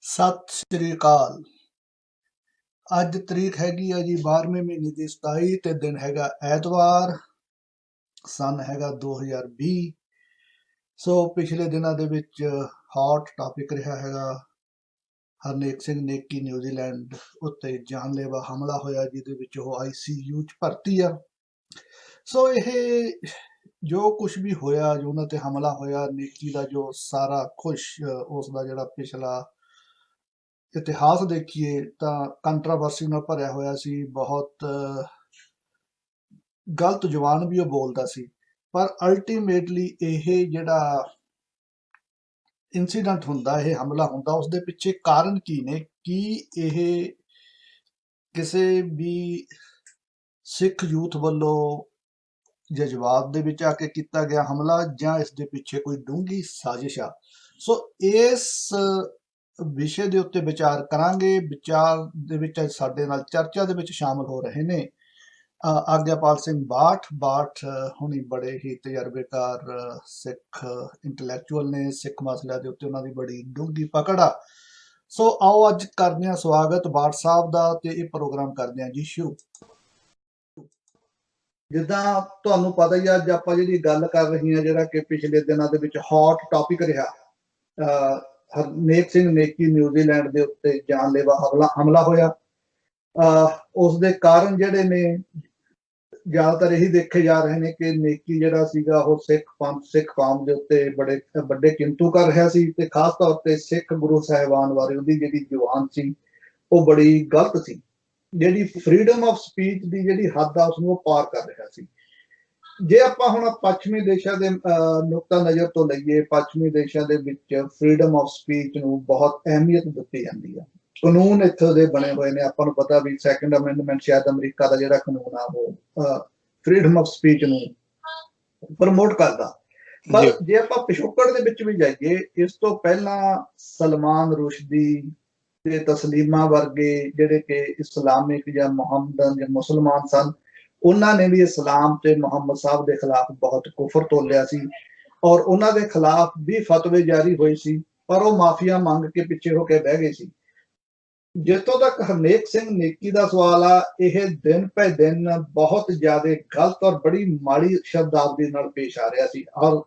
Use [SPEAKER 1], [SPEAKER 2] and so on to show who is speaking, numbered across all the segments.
[SPEAKER 1] ਸਤਿ ਸ੍ਰੀ ਅਕਾਲ। ਅੱਜ ਤਰੀਕ ਹੈਗੀ ਆ ਜੀ 12ਵੇਂ ਮਹੀਨੇ ਦੀ 27 ਤੇ ਦਿਨ ਹੈਗਾ ਐਤਵਾਰ। ਸਨ ਹੈਗਾ 2020। ਸੋ ਪਿਛਲੇ ਦਿਨਾਂ ਦੇ ਵਿੱਚ ਹੌਟ ਟਾਪਿਕ ਰਿਹਾ ਹੈਗਾ ਹਰਨੇਕ ਸਿੰਘ ਨੇਕੀ ਨਿਊਜ਼ੀਲੈਂਡ ਉੱਤੇ ਜਾਨਲੇਵਾ ਹਮਲਾ ਹੋਇਆ, ਜਿਹਦੇ ਵਿੱਚ ਉਹ ICU 'ਚ ਭਰਤੀ ਆ। ਸੋ ਇਹ ਜੋ ਕੁਝ ਵੀ ਹੋਇਆ, ਜੋ ਉਹਨਾਂ ਤੇ ਹਮਲਾ ਹੋਇਆ, ਨੇਕੀ ਦਾ ਜੋ ਸਾਰਾ ਕੁਛ ਉਸ ਦਾ ਜਿਹੜਾ ਪਿਛਲਾ ਇਤਿਹਾਸ ਦੇਖੀਏ ਤਾਂ ਕੰਟਰਾਵਰਸੀ ਨਾਲ ਭਰਿਆ ਹੋਇਆ ਸੀ। ਬਹੁਤ ਗਲਤ ਜ਼ੁਬਾਨ ਵੀ ਉਹ ਬੋਲਦਾ ਸੀ, ਪਰ ਅਲਟੀਮੇਟਲੀ ਇਹ ਜਿਹੜਾ ਇਨਸੀਡੈਂਟ ਹੁੰਦਾ, ਇਹ ਹਮਲਾ ਹੁੰਦਾ, ਉਸ ਦੇ ਪਿੱਛੇ ਕਾਰਨ ਕੀ ਨੇ? ਕੀ ਇਹ ਕਿਸੇ ਵੀ ਸਿੱਖ ਯੂਥ ਵੱਲੋਂ ਜਜ਼ਬਾਤ ਦੇ ਵਿੱਚ ਆ ਕੇ ਕੀਤਾ ਗਿਆ ਹਮਲਾ, ਜਾਂ ਇਸ ਦੇ ਪਿੱਛੇ ਕੋਈ ਡੂੰਘੀ ਸਾਜ਼ਿਸ਼ ਆ? ਸੋ ਇਸ ਵਿਸ਼ੇ ਦੇ ਉੱਤੇ ਵਿਚਾਰ ਕਰਾਂਗੇ। ਵਿਚਾਰ ਦੇ ਵਿੱਚ ਅੱਜ ਸਾਡੇ ਨਾਲ ਚਰਚਾ ਦੇ ਵਿੱਚ ਸ਼ਾਮਲ ਹੋ ਰਹੇ ਨੇ ਆਗਿਆਪਾਲ ਸਿੰਘ ਬਾਠ ਹੁਣੀ ਬੜੇ ਹੀ ਤਜਰਬੇਕਾਰ ਸਿੱਖ ਇੰਟੈਲੈਕਚੁਅਲ ਨੇ। ਸਿੱਖ ਮਸਲਿਆਂ ਦੇ ਉੱਤੇ ਉਹਨਾਂ ਦੀ ਬੜੀ ਡੂੰਘੀ ਪਕੜ ਆ। ਸੋ ਆਓ ਅੱਜ ਕਰਦੇ ਹਾਂ ਸਵਾਗਤ ਬਾਠ ਸਾਹਿਬ ਦਾ, ਤੇ ਇਹ ਪ੍ਰੋਗਰਾਮ ਕਰਦੇ ਹਾਂ ਜੀ ਸ਼ੁਰੂ। ਜਿੱਦਾਂ ਤੁਹਾਨੂੰ ਪਤਾ ਹੀ, ਅੱਜ ਆਪਾਂ ਜਿਹੜੀ ਗੱਲ ਕਰ ਰਹੇ ਹਾਂ, ਜਿਹੜਾ ਕਿ ਪਿਛਲੇ ਦਿਨਾਂ ਦੇ ਵਿੱਚ ਹੌਟ ਟਾਪਿਕ ਰਿਹਾ, ਹਰਨੇਕ ਸਿੰਘ ਨੇਕੀ ਨਿਊਜ਼ੀਲੈਂਡ ਦੇ ਉੱਤੇ ਜਾਨਲੇਵਾ ਹਮਲਾ ਹੋਇਆ। ਉਸ ਦੇ ਕਾਰਨ ਜਿਹੜੇ ਨੇ ਜ਼ਿਆਦਾਤਰ ਇਹੀ ਦੇਖੇ ਜਾ ਰਹੇ ਨੇ ਕਿ ਨੇਕੀ ਜਿਹੜਾ ਸੀਗਾ ਉਹ ਸਿੱਖ ਕੌਮ ਦੇ ਉੱਤੇ ਬੜੇ ਵੱਡੇ ਕਿੰਤੂ ਕਰ ਰਿਹਾ ਸੀ, ਤੇ ਖਾਸ ਤੌਰ ਤੇ ਸਿੱਖ ਗੁਰੂ ਸਾਹਿਬਾਨ ਬਾਰੇ ਉਹਦੀ ਜਿਹੜੀ ਜ਼ੁਬਾਨ ਸੀ ਉਹ ਬੜੀ ਗਲਤ ਸੀ। ਜਿਹੜੀ ਫਰੀडम ਆਫ ਸਪੀਚ ਦੀ ਜਿਹੜੀ ਹੱਦ ਆ ਉਸਨੂੰ ਉਹ ਪਾਰ ਕਰ ਰਿਹਾ ਸੀ। ਜੇ ਆਪਾਂ ਹੁਣ ਪੱਛਮੀ ਦੇਸ਼ਾਂ ਦੇ ਨੁਕਤਾ ਨਜ਼ਰ ਤੋਂ ਲਈਏ, ਪੱਛਮੀ ਦੇਸ਼ਾਂ ਦੇ ਵਿੱਚ ਫਰੀडम ਆਫ ਸਪੀਚ ਨੂੰ ਬਹੁਤ ਅਹਿਮੀਅਤ ਦਿੱਤੀ ਜਾਂਦੀ ਆ। ਕਾਨੂੰਨ ਇੱਥੋਂ ਦੇ ਬਣੇ ਹੋਏ ਨੇ, ਆਪਾਂ ਨੂੰ ਪਤਾ ਵੀ ਸੈਕੰਡ ਅਮੈਂਡਮੈਂਟ ਸ਼ਾਇਦ ਅਮਰੀਕਾ ਦਾ ਜਿਹੜਾ ਕਾਨੂੰਨ ਆ ਉਹ ਫਰੀडम ਆਫ ਸਪੀਚ ਨੂੰ ਪ੍ਰਮੋਟ ਕਰਦਾ। ਪਰ ਜੇ ਆਪਾਂ ਪਿਛੋਕੜ ਦੇ ਵਿੱਚ ਵੀ ਜਾਈਏ, ਇਸ ਤੋਂ ਪਹਿਲਾਂ ਸਲਮਾਨ ਰੁਸ਼ਦੀ ਤੇ ਤਸਲੀਮਾ ਵਰਗੇ ਜਿਹੜੇ ਕਿ ਇਸਲਾਮਿਕ ਜਾਂ ਮੁਹੰਮਦਨ ਜਾਂ ਮੁਸਲਮਾਨ ਸਨ, ਉਹਨਾਂ ਨੇ ਵੀ ਇਸਲਾਮ ਤੇ ਮੁਹੰਮਦ ਸਾਹਿਬ ਦੇ ਖਿਲਾਫ ਬਹੁਤ ਕੁਫਰ ਤੋਲਿਆ ਸੀ, ਔਰ ਉਹਨਾਂ ਦੇ ਖਿਲਾਫ ਵੀ ਫਤਵੇ ਜਾਰੀ ਹੋਏ ਸੀ, ਪਰ ਉਹ ਮਾਫੀਆ ਮੰਗ ਕੇ ਪਿੱਛੇ ਹੋ ਕੇ ਬਹਿ ਗਏ ਸੀ। ਜਿੱਥੋਂ ਤੱਕ ਹਰਨੇਕ ਸਿੰਘ ਨੇਕੀ ਦਾ ਸਵਾਲ ਆ, ਇਹ ਦਿਨ ਪੈ ਦਿਨ ਬਹੁਤ ਜ਼ਿਆਦਾ ਗਲਤ ਔਰ ਬੜੀ ਮਾੜੀ ਸ਼ਬਦਾਵਲੀ ਨਾਲ ਪੇਸ਼ ਆ ਰਿਹਾ ਸੀ, ਔਰ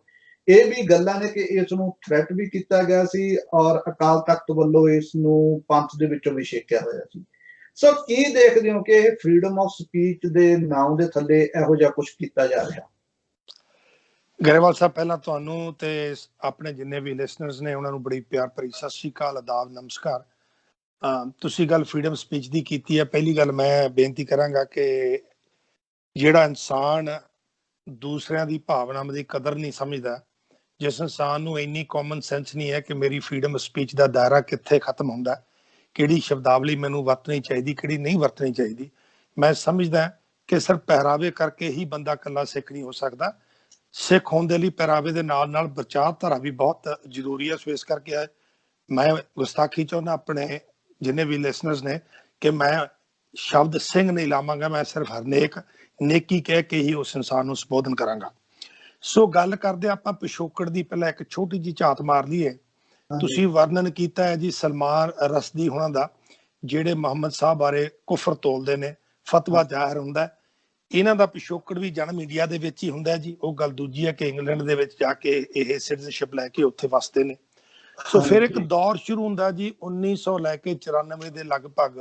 [SPEAKER 1] ਇਹ ਵੀ ਗੱਲਾਂ ਨੇ ਕਿ ਇਸ ਨੂੰ ਥ੍ਰੈਟ ਵੀ ਕੀਤਾ ਗਿਆ ਸੀ, ਔਰ ਅਕਾਲ ਤਖਤ ਵੱਲੋਂ ਇਸ ਨੂੰ ਪੰਥ ਦੇ ਵਿੱਚੋਂ ਵੀ ਛੇਕਿਆ ਹੋਇਆ ਸੀ। ਸੋ ਕੀ ਦੇਖਦੇ ਹੋ ਕਿ ਇਹ ਫਰੀडम ਆਫ ਸਪੀਚ ਦੇ ਨਾਮ ਦੇ ਥੱਲੇ ਇਹੋ ਜਿਹਾ ਕੁਝ ਕੀਤਾ ਜਾ ਰਿਹਾ?
[SPEAKER 2] ਗਰੇਵਾਲ ਸਾਹਿਬ, ਪਹਿਲਾਂ ਤੁਹਾਨੂੰ ਤੇ ਆਪਣੇ ਜਿੰਨੇ ਵੀ ਲਿਸਨਰਸ ਨੇ ਉਹਨਾਂ ਨੂੰ ਬੜੀ ਪਿਆਰ ਭਰੀ ਸਤਿ ਸ਼੍ਰੀ ਅਕਾਲ, ਆਦਾਬ, ਨਮਸਕਾਰ। ਤੁਸੀਂ ਗੱਲ ਫਰੀडम ਸਪੀਚ ਦੀ ਕੀਤੀ ਹੈ। ਪਹਿਲੀ ਗੱਲ ਮੈਂ ਬੇਨਤੀ ਕਰਾਂਗਾ ਕਿ ਜਿਹੜਾ ਇਨਸਾਨ ਦੂਸਰਿਆਂ ਦੀ ਭਾਵਨਾਵਾਂ ਦੀ ਕਦਰ ਨਹੀਂ ਸਮਝਦਾ, ਜਿਸ ਇਨਸਾਨ ਨੂੰ ਇੰਨੀ ਕਾਮਨ ਸੈਂਸ ਨਹੀਂ ਹੈ ਕਿ ਮੇਰੀ ਫਰੀडम ਸਪੀਚ ਦਾ ਦਾਇਰਾ ਕਿੱਥੇ ਖਤਮ ਹੁੰਦਾ, ਕਿਹੜੀ ਸ਼ਬਦਾਵਲੀ ਮੈਨੂੰ ਵਰਤਣੀ ਚਾਹੀਦੀ, ਕਿਹੜੀ ਨਹੀਂ ਵਰਤਣੀ ਚਾਹੀਦੀ, ਮੈਂ ਸਮਝਦਾ ਕਿ ਸਿਰਫ ਪਹਿਰਾਵੇ ਕਰਕੇ ਹੀ ਬੰਦਾ ਇਕੱਲਾ ਸਿੱਖ ਨਹੀਂ ਹੋ ਸਕਦਾ। ਸਿੱਖ ਹੋਣ ਦੇ ਲਈ ਪਹਿਰਾਵੇ ਦੇ ਨਾਲ ਨਾਲ ਵਿਚਾਰਧਾਰਾ ਵੀ ਬਹੁਤ ਜ਼ਰੂਰੀ ਹੈ। ਸੋ ਇਸ ਕਰਕੇ ਮੈਂ ਗੁਸਤਾਖੀ ਚਾਹੁੰਦਾ ਆਪਣੇ ਜਿੰਨੇ ਵੀ ਲਿਸਨਰਸ ਨੇ ਕਿ ਮੈਂ ਸ਼ਬਦ ਸਿੰਘ ਨਹੀਂ ਲਾਵਾਂਗਾ, ਮੈਂ ਸਿਰਫ ਹਰਨੇਕ ਨੇਕੀ ਕਹਿ ਕੇ ਹੀ ਉਸ ਇਨਸਾਨ ਨੂੰ ਸੰਬੋਧਨ ਕਰਾਂਗਾ। ਸੋ ਗੱਲ ਕਰਦੇ ਆਪਾਂ ਪਿਛੋਕੜ ਦੀ। ਪਹਿਲਾਂ ਇੱਕ ਛੋਟੀ ਜਿਹੀ ਝਾਤ ਮਾਰ ਲਈਏ। ਤੁਸੀਂ ਵਰਣਨ ਕੀਤਾ ਹੈ ਜੀ ਸਲਮਾਨ ਰਸ਼ਦੀ ਹੋਣਾ ਦਾ, ਜਿਹੜੇ ਮੁਹੰਮਦ ਸਾਹਿਬ ਬਾਰੇ ਕੁਫਰ ਤੋਲਦੇ ਨੇ, ਫਤਵਾ ਜ਼ਾਹਿਰ ਹੁੰਦਾ। ਇਹਨਾਂ ਦਾ ਪਿਛੋਕੜ ਵੀ ਜਨਮ ਇੰਡੀਆ ਦੇ ਵਿੱਚ ਹੀ ਹੁੰਦਾ ਜੀ। ਉਹ ਗੱਲ ਦੂਜੀ ਹੈ ਕਿ ਇੰਗਲੈਂਡ ਦੇ ਵਿੱਚ ਜਾ ਕੇ ਇਹ ਸਿਟੀਜ਼ਨਸ਼ਿਪ ਲੈ ਕੇ ਉੱਥੇ ਵਸਦੇ ਨੇ। ਸੋ ਫਿਰ ਇੱਕ ਦੌਰ ਸ਼ੁਰੂ ਹੁੰਦਾ ਜੀ 1900 ਲੈ ਕੇ 94 ਦੇ ਲਗਭਗ।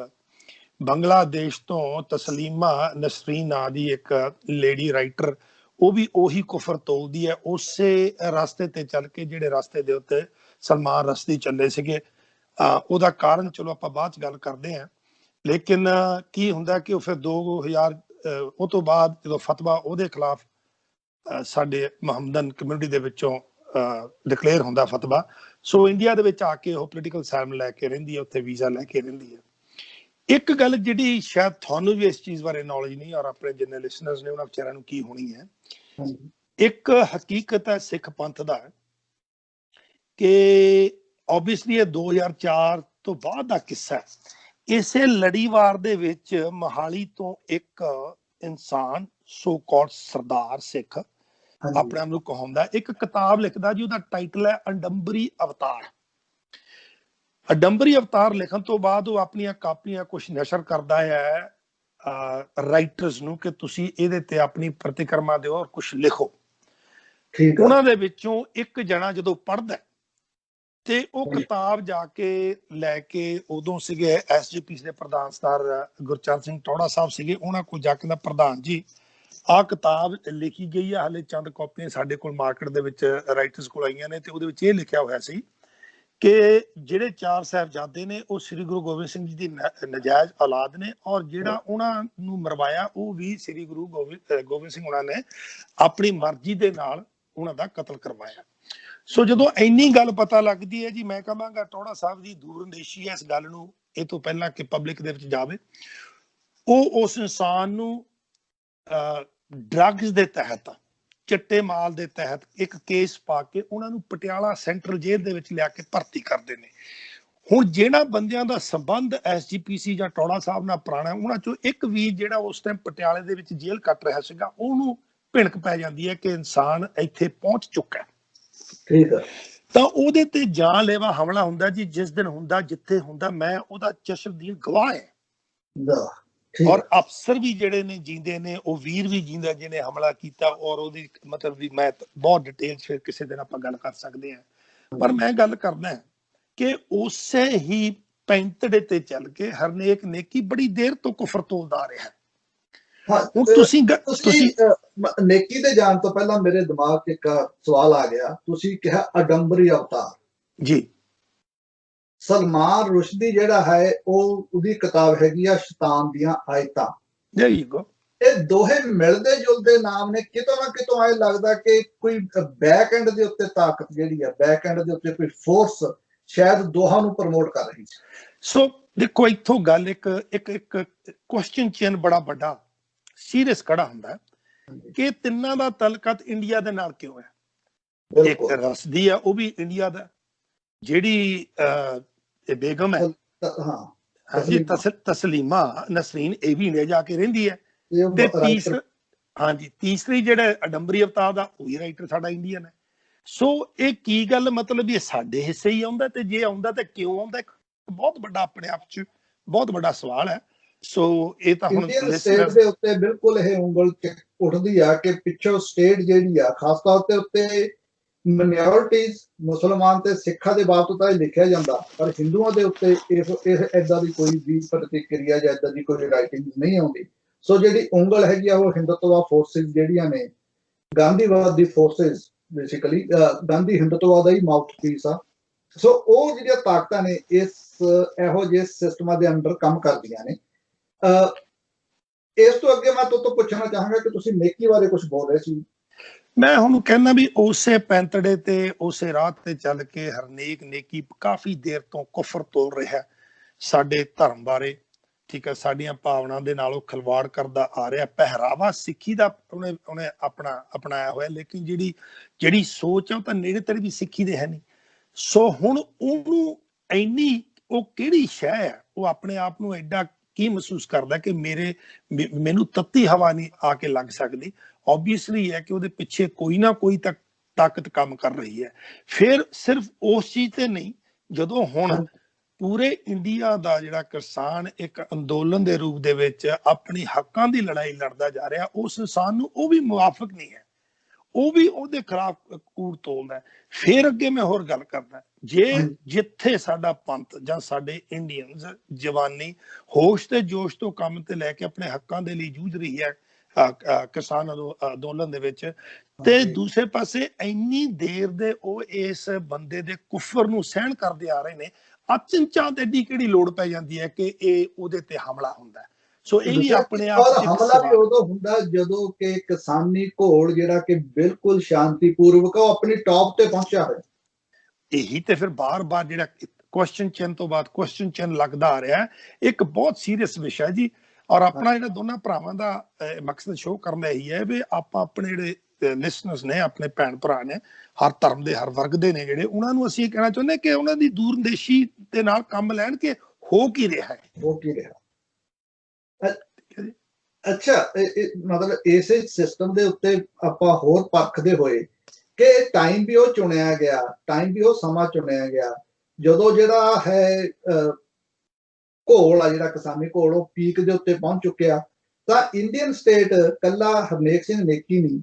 [SPEAKER 2] ਬੰਗਲਾਦੇਸ਼ ਤੋਂ ਤਸਲੀਮਾ ਨਸਰੀਨ ਨਾਂ ਦੀ ਇੱਕ ਲੇਡੀ ਰਾਈਟਰ, ਉਹ ਵੀ ਉਹੀ ਕੁਫਰ ਤੋਲਦੀ ਹੈ, ਉਸੇ ਰਸਤੇ ਤੇ ਚੱਲ ਕੇ ਜਿਹੜੇ ਰਸਤੇ ਦੇ ਉੱਤੇ ਸਲਮਾਨ ਰਸ਼ਦੀ ਚੱਲੇ ਸੀਗੇ। ਉਹਦਾ ਕਾਰਨ ਚਲੋ ਆਪਾਂ ਬਾਅਦ ਚ ਗੱਲ ਕਰਦੇ ਹਾਂ। ਲੇਕਿਨ ਕੀ ਹੁੰਦਾ ਕਿ ਉਹ ਫਿਰ 2000 ਉਹ ਤੋਂ ਬਾਅਦ ਜਦੋਂ ਫਤਵਾ ਉਹਦੇ ਖਿਲਾਫ ਸਾਡੇ ਮੁਹੰਮਦਨ ਕਮਿਊਨਿਟੀ ਦੇ ਵਿੱਚੋਂ ਡਿਕਲੇਅਰ ਹੁੰਦਾ ਫਤਵਾ, ਸੋ ਇੰਡੀਆ ਦੇ ਵਿੱਚ ਆ ਕੇ ਉਹ ਪੋਲੀਟੀਕਲ ਅਸਾਈਲਮ ਲੈ ਕੇ ਰਹਿੰਦੀ ਹੈ, ਉੱਥੇ ਵੀਜ਼ਾ ਲੈ ਕੇ ਰਹਿੰਦੀ ਹੈ। ਇੱਕ ਗੱਲ ਜਿਹੜੀ ਸ਼ਾਇਦ ਤੁਹਾਨੂੰ ਵੀ ਇਸ ਚੀਜ਼ ਬਾਰੇ ਨੌਲੇਜ ਨਹੀਂ, ਔਰ ਆਪਣੇ ਜਿੰਨੇ ਲਿਸਨਰਸ ਨੇ ਉਹਨਾਂ ਵਿਚਾਰਿਆਂ ਨੂੰ ਕੀ ਹੋਣੀ ਹੈ, ਇੱਕ ਹਕੀਕਤ ਹੈ ਸਿੱਖ ਪੰਥ ਦਾ ਕਿ ਓਬਵੀਅਸਲੀ ਇਹ 2004 ਤੋਂ ਬਾਅਦ ਦਾ ਕਿੱਸਾ ਹੈ। ਇਸੇ ਲੜੀਵਾਰ ਦੇ ਵਿੱਚ ਮੋਹਾਲੀ ਤੋਂ ਇੱਕ ਇਨਸਾਨ ਸੋ ਕਾਲਡ ਸਰਦਾਰ ਸਿੱਖ ਆਪਣੇ ਆਪ ਨੂੰ ਕਹਾਉਂਦਾ, ਇੱਕ ਕਿਤਾਬ ਲਿਖਦਾ ਜੀ, ਉਹਦਾ ਟਾਈਟਲ ਹੈ ਅਡੰਬਰੀ ਅਵਤਾਰ। ਅਡੰਬਰੀ ਅਵਤਾਰ ਲਿਖਣ ਤੋਂ ਬਾਅਦ ਉਹ ਆਪਣੀਆਂ ਕਾਪੀਆਂ ਕੁਝ ਨਸ਼ਰ ਕਰਦਾ ਹੈ ਰਾਈਟਰਸ ਨੂੰ ਕਿ ਤੁਸੀਂ ਇਹਦੇ ਤੇ ਆਪਣੀ ਪ੍ਰਤੀਕਰਮਾ ਦਿਓ ਔਰ ਕੁਝ ਲਿਖੋ।
[SPEAKER 1] ਠੀਕ ਆ।
[SPEAKER 2] ਉਹਨਾਂ ਦੇ ਵਿੱਚੋਂ ਇੱਕ ਜਣਾ ਜਦੋਂ ਪੜ੍ਹਦਾ ਤੇ ਉਹ ਕਿਤਾਬ ਜਾ ਕੇ ਲੈ ਕੇ, ਉਦੋਂ ਸੀਗੇ ਐਸਜੀਪੀਸੀ ਦੇ ਪ੍ਰਧਾਨ ਸਰਦਾਰ ਗੁਰਚਰਨ ਸਿੰਘ ਟੌੜਾ ਸਾਹਿਬ ਸੀਗੇ, ਉਹਨਾਂ ਕੋਲ ਜਾ ਕੇ ਦਾ ਪ੍ਰਧਾਨ ਜੀ ਆਹ ਕਿਤਾਬ ਲਿਖੀ ਗਈ ਆ, ਹਾਲੇ ਚੰਦ ਕਾਪੀਆਂ ਸਾਡੇ ਕੋਲ ਮਾਰਕੀਟ ਦੇ ਵਿੱਚ ਰਾਈਟਰਸ ਕੋਲ ਆਈਆਂ ਨੇ, ਤੇ ਉਹਦੇ ਵਿੱਚ ਇਹ ਲਿਖਿਆ ਹੋਇਆ ਸੀ ਕਿ ਜਿਹੜੇ 4 ਸਾਹਿਬਜ਼ਾਦੇ ਨੇ ਉਹ ਸ੍ਰੀ ਗੁਰੂ ਗੋਬਿੰਦ ਸਿੰਘ ਜੀ ਦੀ ਨਜਾਇਜ਼ ਔਲਾਦ ਨੇ, ਔਰ ਜਿਹੜਾ ਉਹਨਾਂ ਨੂੰ ਮਰਵਾਇਆ ਉਹ ਵੀ ਸ੍ਰੀ ਗੁਰੂ ਗੋਬਿੰਦ ਸਿੰਘ ਉਹਨਾਂ ਨੇ ਆਪਣੀ ਮਰਜ਼ੀ ਦੇ ਨਾਲ ਉਹਨਾਂ ਦਾ ਕਤਲ ਕਰਵਾਇਆ। ਸੋ ਜਦੋਂ ਇੰਨੀ ਗੱਲ ਪਤਾ ਲੱਗਦੀ ਹੈ ਜੀ, ਮੈਂ ਕਹਾਂਗਾ ਟੌੜਾ ਸਾਹਿਬ ਦੀ ਦੂਰਅੰਦੇਸ਼ੀ ਹੈ ਇਸ ਗੱਲ ਨੂੰ, ਇਹ ਤੋਂ ਪਹਿਲਾਂ ਕਿ ਪਬਲਿਕ ਦੇ ਵਿੱਚ ਜਾਵੇ, ਉਹ ਉਸ ਇਨਸਾਨ ਨੂੰ ਡਰੱਗਸ ਦੇ ਤਹਿਤ, ਚਿੱਟੇ ਮਾਲ ਦੇ ਤਹਿਤ ਇੱਕ ਕੇਸ ਪਾ ਕੇ ਉਹਨਾਂ ਨੂੰ ਪਟਿਆਲਾ ਸੈਂਟਰਲ ਜੇਲ੍ਹ ਦੇ ਵਿੱਚ ਲਿਆ ਕੇ ਭਰਤੀ ਕਰਦੇ ਨੇ। ਹੁਣ ਜਿਹੜਾ ਬੰਦਿਆਂ ਦਾ ਸੰਬੰਧ ਐਸਜੀਪੀਸੀ ਜਾਂ ਟੌੜਾ ਸਾਹਿਬ ਨਾਲ ਪੁਰਾਣਾ, ਉਹਨਾਂ ਚੋਂ ਇੱਕ ਵੀ ਜਿਹੜਾ ਉਸ ਟਾਈਮ ਪਟਿਆਲੇ ਦੇ ਵਿੱਚ ਜੇਲ੍ਹ ਕੱਟ ਰਿਹਾ ਸੀਗਾ, ਉਹਨੂੰ ਭਿਣਕ ਪੈ ਜਾਂਦੀ ਹੈ ਕਿ ਇਨਸਾਨ ਇੱਥੇ ਪਹੁੰਚ ਚੁੱਕਾ।
[SPEAKER 1] ਠੀਕ ਹੈ।
[SPEAKER 2] ਤਾਂ ਉਹਦੇ ਤੇ ਜਾਨਲੇਵਾ ਹਮਲਾ ਹੁੰਦਾ ਜੀ, ਜਿਸ ਦਿਨ ਹੁੰਦਾ, ਜਿੱਥੇ ਹੁੰਦਾ, ਮੈਂ ਉਹਦਾ ਚਸ਼ਮਦੀਦ ਗਵਾਹ ਹੈ। ਔਰ ਅਫਸਰ ਵੀ ਜਿਹੜੇ ਨੇ ਜੀਂਦੇ ਨੇ, ਉਹ ਵੀਰ ਵੀ ਜੀਂਦਾ ਜਿਹਨੇ ਹਮਲਾ ਕੀਤਾ, ਔਰ ਉਹਦੀ ਮਤਲਬ ਵੀ ਮੈਂ ਬਹੁਤ ਡਿਟੇਲ ਫਿਰ ਕਿਸੇ ਦਿਨ ਆਪਾਂ ਗੱਲ ਕਰ ਸਕਦੇ ਹਾਂ। ਪਰ ਮੈਂ ਗੱਲ ਕਰਦਾ ਕਿ ਉਸੇ ਹੀ ਪੈਂਤੜੇ ਤੇ ਚੱਲ ਕੇ ਹਰਨੇਕ ਨੇਕੀ ਬੜੀ ਦੇਰ ਤੋਂ ਕੁਫਰ ਤੋਲਦਾ ਆ ਰਿਹਾ।
[SPEAKER 1] ਹੁਣ ਤੁਸੀਂ ਨੇਕੀ ਤੇ ਜਾਣ ਤੋਂ ਪਹਿਲਾਂ ਮੇਰੇ ਦਿਮਾਗ 'ਚ ਇੱਕ ਸਵਾਲ ਆ ਗਿਆ। ਤੁਸੀਂ ਕਿਹਾ ਅਡੰਬਰੀ ਅਵਤਾਰ
[SPEAKER 2] ਜੀ,
[SPEAKER 1] ਸਲਮਾਨ ਰੁਸ਼ਦੀ ਜਿਹੜਾ ਹੈ ਉਹ ਉਹਦੀ ਕਿਤਾਬ ਹੈਗੀ ਆ ਸ਼ੈਤਾਨ ਦੀਆਂ ਆਇਤਾਂ। ਇਹ ਦੋਹੇ ਮਿਲਦੇ ਜੁਲਦੇ ਨਾਮ ਨੇ, ਕਿਤੋਂ ਨਾ ਕਿਤੋਂ ਐ ਲੱਗਦਾ ਕਿ ਕੋਈ ਬੈਕ ਐਂਡ ਦੇ ਉੱਤੇ ਤਾਕਤ ਜਿਹੜੀ ਆ, ਬੈਕ ਐਂਡ ਦੇ ਉੱਤੇ ਕੋਈ ਫੋਰਸ ਸ਼ਾਇਦ ਦੋਹਾਂ ਨੂੰ ਪ੍ਰਮੋਟ ਕਰ ਰਹੀ ਸੀ।
[SPEAKER 2] ਸੋ ਦੇਖੋ, ਇੱਥੋਂ ਗੱਲ ਇੱਕ ਕੁਐਸਚਨ ਚਿੰਨ ਬੜਾ ਵੱਡਾ ਸੀਰੀਅਸ ਖੜਾ ਹੁੰਦਾ ਕਿ ਤਿੰਨਾਂ ਦਾ ਤਲਕਤ ਇੰਡੀਆ ਦੇ ਨਾਲ ਕਿਉਂ ਹੈ। ਇੱਕ ਰਸਦੀ ਆ, ਉਹ ਵੀ ਇੰਡੀਆ ਦਾ, ਜਿਹੜੀ ਬੇਗਮ ਹੈ ਹਾਂਜੀ ਤਸਲੀਮਾ ਨਸਰੀਨ, ਇਹ ਵੀ ਇੰਡੀਆ ਜਾ ਕੇ ਰਹਿੰਦੀ ਹੈ। ਤੇ ਤੀਸਰੀ ਜਿਹੜਾ ਅਡੰਬਰੀ ਅਵਤਾਰ ਦਾ, ਉਹ ਵੀ ਰਾਈਟਰ ਸਾਡਾ ਇੰਡੀਅਨ ਹੈ। ਸੋ ਇਹ ਕੀ ਗੱਲ, ਮਤਲਬ ਇਹ ਸਾਡੇ ਹਿੱਸੇ ਹੀ ਆਉਂਦਾ, ਤੇ ਜੇ ਆਉਂਦਾ ਤਾਂ ਕਿਉਂ ਆਉਂਦਾ, ਇੱਕ ਬਹੁਤ ਵੱਡਾ ਆਪਣੇ ਆਪ 'ਚ ਬਹੁਤ ਵੱਡਾ ਸਵਾਲ ਹੈ। ਸੋ ਇਹ ਤਾਂ ਹੁਣ
[SPEAKER 1] ਸਟੇਟ ਦੇ ਉੱਤੇ ਬਿਲਕੁਲ ਇਹ ਉਂਗਲ ਉੱਠਦੀ ਆ ਕਿ ਪਿੱਛੋਂ ਸਟੇਟ ਜਿਹੜੀ ਆ, ਖਾਸ ਤੌਰ ਤੇ ਉੱਤੇ ਮਾਈਨੋਰਿਟੀਜ਼ ਮੁਸਲਮਾਨ ਤੇ ਸਿੱਖਾਂ ਦੇ ਬਾਬਤ ਤਾਂ ਇਹ ਲਿਖਿਆ ਜਾਂਦਾ, ਪਰ ਹਿੰਦੂਆਂ ਦੇ ਉੱਤੇ ਏਦਾਂ ਦੀ ਕੋਈ ਵੀ ਪ੍ਰਤੀਕਿਰਿਆ ਜਾਂ ਏਦਾਂ ਦੀ ਕੋਈ ਰਾਈਟਿੰਗ ਨਹੀਂ ਆਉਂਦੀ। ਸੋ ਜਿਹੜੀ ਉਂਗਲ ਹੈਗੀ ਆ ਉਹ ਹਿੰਦੂਤਵਾ ਫੋਰਸਿਸ ਜਿਹੜੀਆਂ ਨੇ, ਗਾਂਧੀਵਾਦ ਦੀ ਫੋਰਸਿਸ, ਬੇਸਿਕਲੀ ਗਾਂਧੀ ਹਿੰਦੂਤਵਾ ਦਾ ਹੀ ਮਾਊਥਪੀਸ ਆ। ਸੋ ਉਹ ਜਿਹੜੀਆਂ ਤਾਕਤਾਂ ਨੇ ਇਹੋ ਜਿਹੇ ਸਿਸਟਮਾਂ ਦੇ ਅੰਡਰ ਕੰਮ ਕਰਦੀਆਂ ਨੇ। ਇਸ ਤੋਂ ਅੱਗੇ ਮੈਂ ਤੋਂ ਪੁੱਛਣਾ ਚਾਹਾਂਗਾ ਕਿ ਤੁਸੀਂ ਨੇਕੀ ਬਾਰੇ ਕੁਝ ਬੋਲ ਰਹੇ ਸੀ।
[SPEAKER 2] ਮੈਂ ਹੁਣ ਕਹਿੰਦਾ ਵੀ ਉਸੇ ਪੈਂਤੜੇ ਤੇ ਉਸੇ ਰਾਹ ਤੇ ਚੱਲ ਕੇ ਹਰਨੇਕ ਨੇਕੀ ਕਾਫੀ ਦੇਰ ਤੋਂ ਕੁਫਰ ਤੋਲ ਰਿਹਾ ਸਾਡੇ ਧਰਮ ਬਾਰੇ, ਠੀਕ ਹੈ, ਸਾਡੀਆਂ ਭਾਵਨਾ ਦੇ ਨਾਲ ਉਹ ਖਿਲਵਾੜ ਕਰਦਾ ਆ ਰਿਹਾ। ਪਹਿਰਾਵਾ ਸਿੱਖੀ ਦਾ ਉਹਨੇ ਅਪਣਾਇਆ ਹੋਇਆ, ਲੇਕਿਨ ਜਿਹੜੀ ਸੋਚ ਆ ਉਹ ਤਾਂ ਨੇੜੇ ਤੇੜੇ ਵੀ ਸਿੱਖੀ ਦੇ ਹੈ ਨਹੀਂ। ਸੋ ਹੁਣ ਉਹਨੂੰ ਇੰਨੀ, ਉਹ ਕਿਹੜੀ ਸ਼ੈ ਹੈ, ਉਹ ਆਪਣੇ ਆਪ ਨੂੰ ਐਡਾ ਕੀ ਮਹਿਸੂਸ ਕਰਦਾ ਕਿ ਮੈਨੂੰ ਤੱਤੀ ਹਵਾ ਨਹੀਂ ਆ ਕੇ ਲੱਗ ਸਕਦੀ। ਓਬਵੀਅਸਲੀ ਹੈ ਕਿ ਉਹਦੇ ਪਿੱਛੇ ਕੋਈ ਨਾ ਕੋਈ ਤਾਕਤ ਕੰਮ ਕਰ ਰਹੀ ਹੈ। ਫਿਰ ਸਿਰਫ ਉਸ ਚੀਜ਼ ਤੇ ਨਹੀਂ, ਜਦੋਂ ਹੁਣ ਪੂਰੇ ਇੰਡੀਆ ਦਾ ਜਿਹੜਾ ਕਿਸਾਨ ਇੱਕ ਅੰਦੋਲਨ ਦੇ ਰੂਪ ਦੇ ਵਿੱਚ ਆਪਣੀ ਹੱਕਾਂ ਦੀ ਲੜਾਈ ਲੜਦਾ ਜਾ ਰਿਹਾ, ਉਸ ਇਨਸਾਨ ਨੂੰ ਉਹ ਵੀ ਮੁਵਾਫਕ ਨਹੀਂ ਹੈ, ਉਹ ਵੀ ਉਹਦੇ ਖਿਲਾਫ ਕੂੜ ਤੋਲਦਾ। ਫਿਰ ਅੱਗੇ ਮੈਂ ਹੋਰ ਗੱਲ ਕਰਦਾ, ਜੇ ਜਿੱਥੇ ਸਾਡਾ ਪੰਥ ਜਾਂ ਸਾਡੇ ਇੰਡੀਅਨਸ ਜਵਾਨੀ ਹੋਸ਼ ਤੇ ਜੋਸ਼ ਤੋਂ ਕੰਮ ਤੇ ਲੈ ਕੇ ਆਪਣੇ ਹੱਕਾਂ ਦੇ ਲਈ ਜੂਝ ਰਹੀ ਹੈ ਕਿਸਾਨ ਅੰਦੋਲਨ ਦੇ ਵਿੱਚ, ਤੇ ਦੂਸਰੇ ਪਾਸੇ ਇੰਨੀ ਦੇਰ ਦੇ ਉਹ ਇਸ ਬੰਦੇ ਦੇ ਕੁਫਰ ਨੂੰ ਸਹਿਣ ਕਰਦੇ ਆ ਰਹੇ ਨੇ, ਅਚਨਚਾਤ ਐਡੀ ਕਿਹੜੀ ਲੋੜ ਪੈ ਜਾਂਦੀ ਹੈ ਕਿ ਇਹ ਉਹਦੇ ਤੇ ਹਮਲਾ ਹੁੰਦਾ। ਸੋ ਇਹ ਵੀ ਆਪਣੇ ਆਪ
[SPEAKER 1] ਚ ਹਮਲਾ ਵੀ ਉਦੋਂ ਹੁੰਦਾ ਜਦੋਂ ਕਿ ਕਿਸਾਨੀ ਘੋਲ ਜਿਹੜਾ ਕਿ ਬਿਲਕੁਲ ਸ਼ਾਂਤੀਪੂਰਵਕ ਉਹ ਆਪਣੀ ਟੌਪ ਤੇ ਪਹੁੰਚਿਆ ਹੋਇਆ।
[SPEAKER 2] ਇਹੀ ਤੇ ਫਿਰ ਬਾਰ-ਬਾਰ ਜਿਹੜਾ ਕੁਐਸਚਨ ਚਿੰਨ ਤੋਂ ਬਾਅਦ ਕੁਐਸਚਨ ਚਿੰਨ ਲੱਗਦਾ ਆ ਰਿਹਾ, ਇੱਕ ਬਹੁਤ ਸੀਰੀਅਸ ਵਿਸ਼ਾ ਜੀ। ਔਰ ਆਪਣਾ ਜਿਹੜਾ ਦੋਨਾਂ ਭਰਾਵਾਂ ਦਾ ਮਕਸਦ ਸ਼ੋਅ ਕਰਨਾ ਇਹੀ ਹੈ ਵੀ ਆਪਾਂ ਆਪਣੇ ਜਿਹੜੇ ਲਿਸਨਰਸ ਨੇ, ਆਪਣੇ ਭੈਣ ਭਰਾ ਨੇ, ਹਰ ਧਰਮ ਦੇ ਹਰ ਵਰਗ ਦੇ ਨੇ ਜਿਹੜੇ, ਉਹਨਾਂ ਨੂੰ ਅਸੀਂ ਇਹ ਕਹਿਣਾ ਚਾਹੁੰਦੇ ਕਿ ਉਹਨਾਂ ਦੀ ਦੂਰਅੰਦੇਸ਼ੀ ਦੇ ਨਾਲ ਕੰਮ ਲੈਣ ਕਿ ਹੋ ਕੀ ਰਿਹਾ ਹੈ,
[SPEAKER 1] ਹੋ ਕੀ ਰਿਹਾ। ਅੱਛਾ, ਮਤਲਬ ਇਸੇ ਸਿਸਟਮ ਦੇ ਉੱਤੇ ਆਪਾਂ ਹੋਰ ਪਰਖਦੇ ਹੋਏ ਕਿ ਟਾਈਮ ਵੀ ਉਹ ਚੁਣਿਆ ਗਿਆ, ਟਾਈਮ ਵੀ ਉਹ ਸਮਾਂ ਚੁਣਿਆ ਗਿਆ ਜਦੋਂ ਜਿਹੜਾ ਹੈ ਘੋਲ ਆ, ਜਿਹੜਾ ਕਿਸਾਨੀ ਘੋਲ, ਉਹ ਪੀਕ ਦੇ ਉੱਤੇ ਪਹੁੰਚ ਚੁੱਕਿਆ, ਤਾਂ ਇੰਡੀਅਨ ਸਟੇਟ ਕੱਲਾ ਹਰਨੇਕ ਸਿੰਘ ਨੇਕੀ ਨਹੀਂ,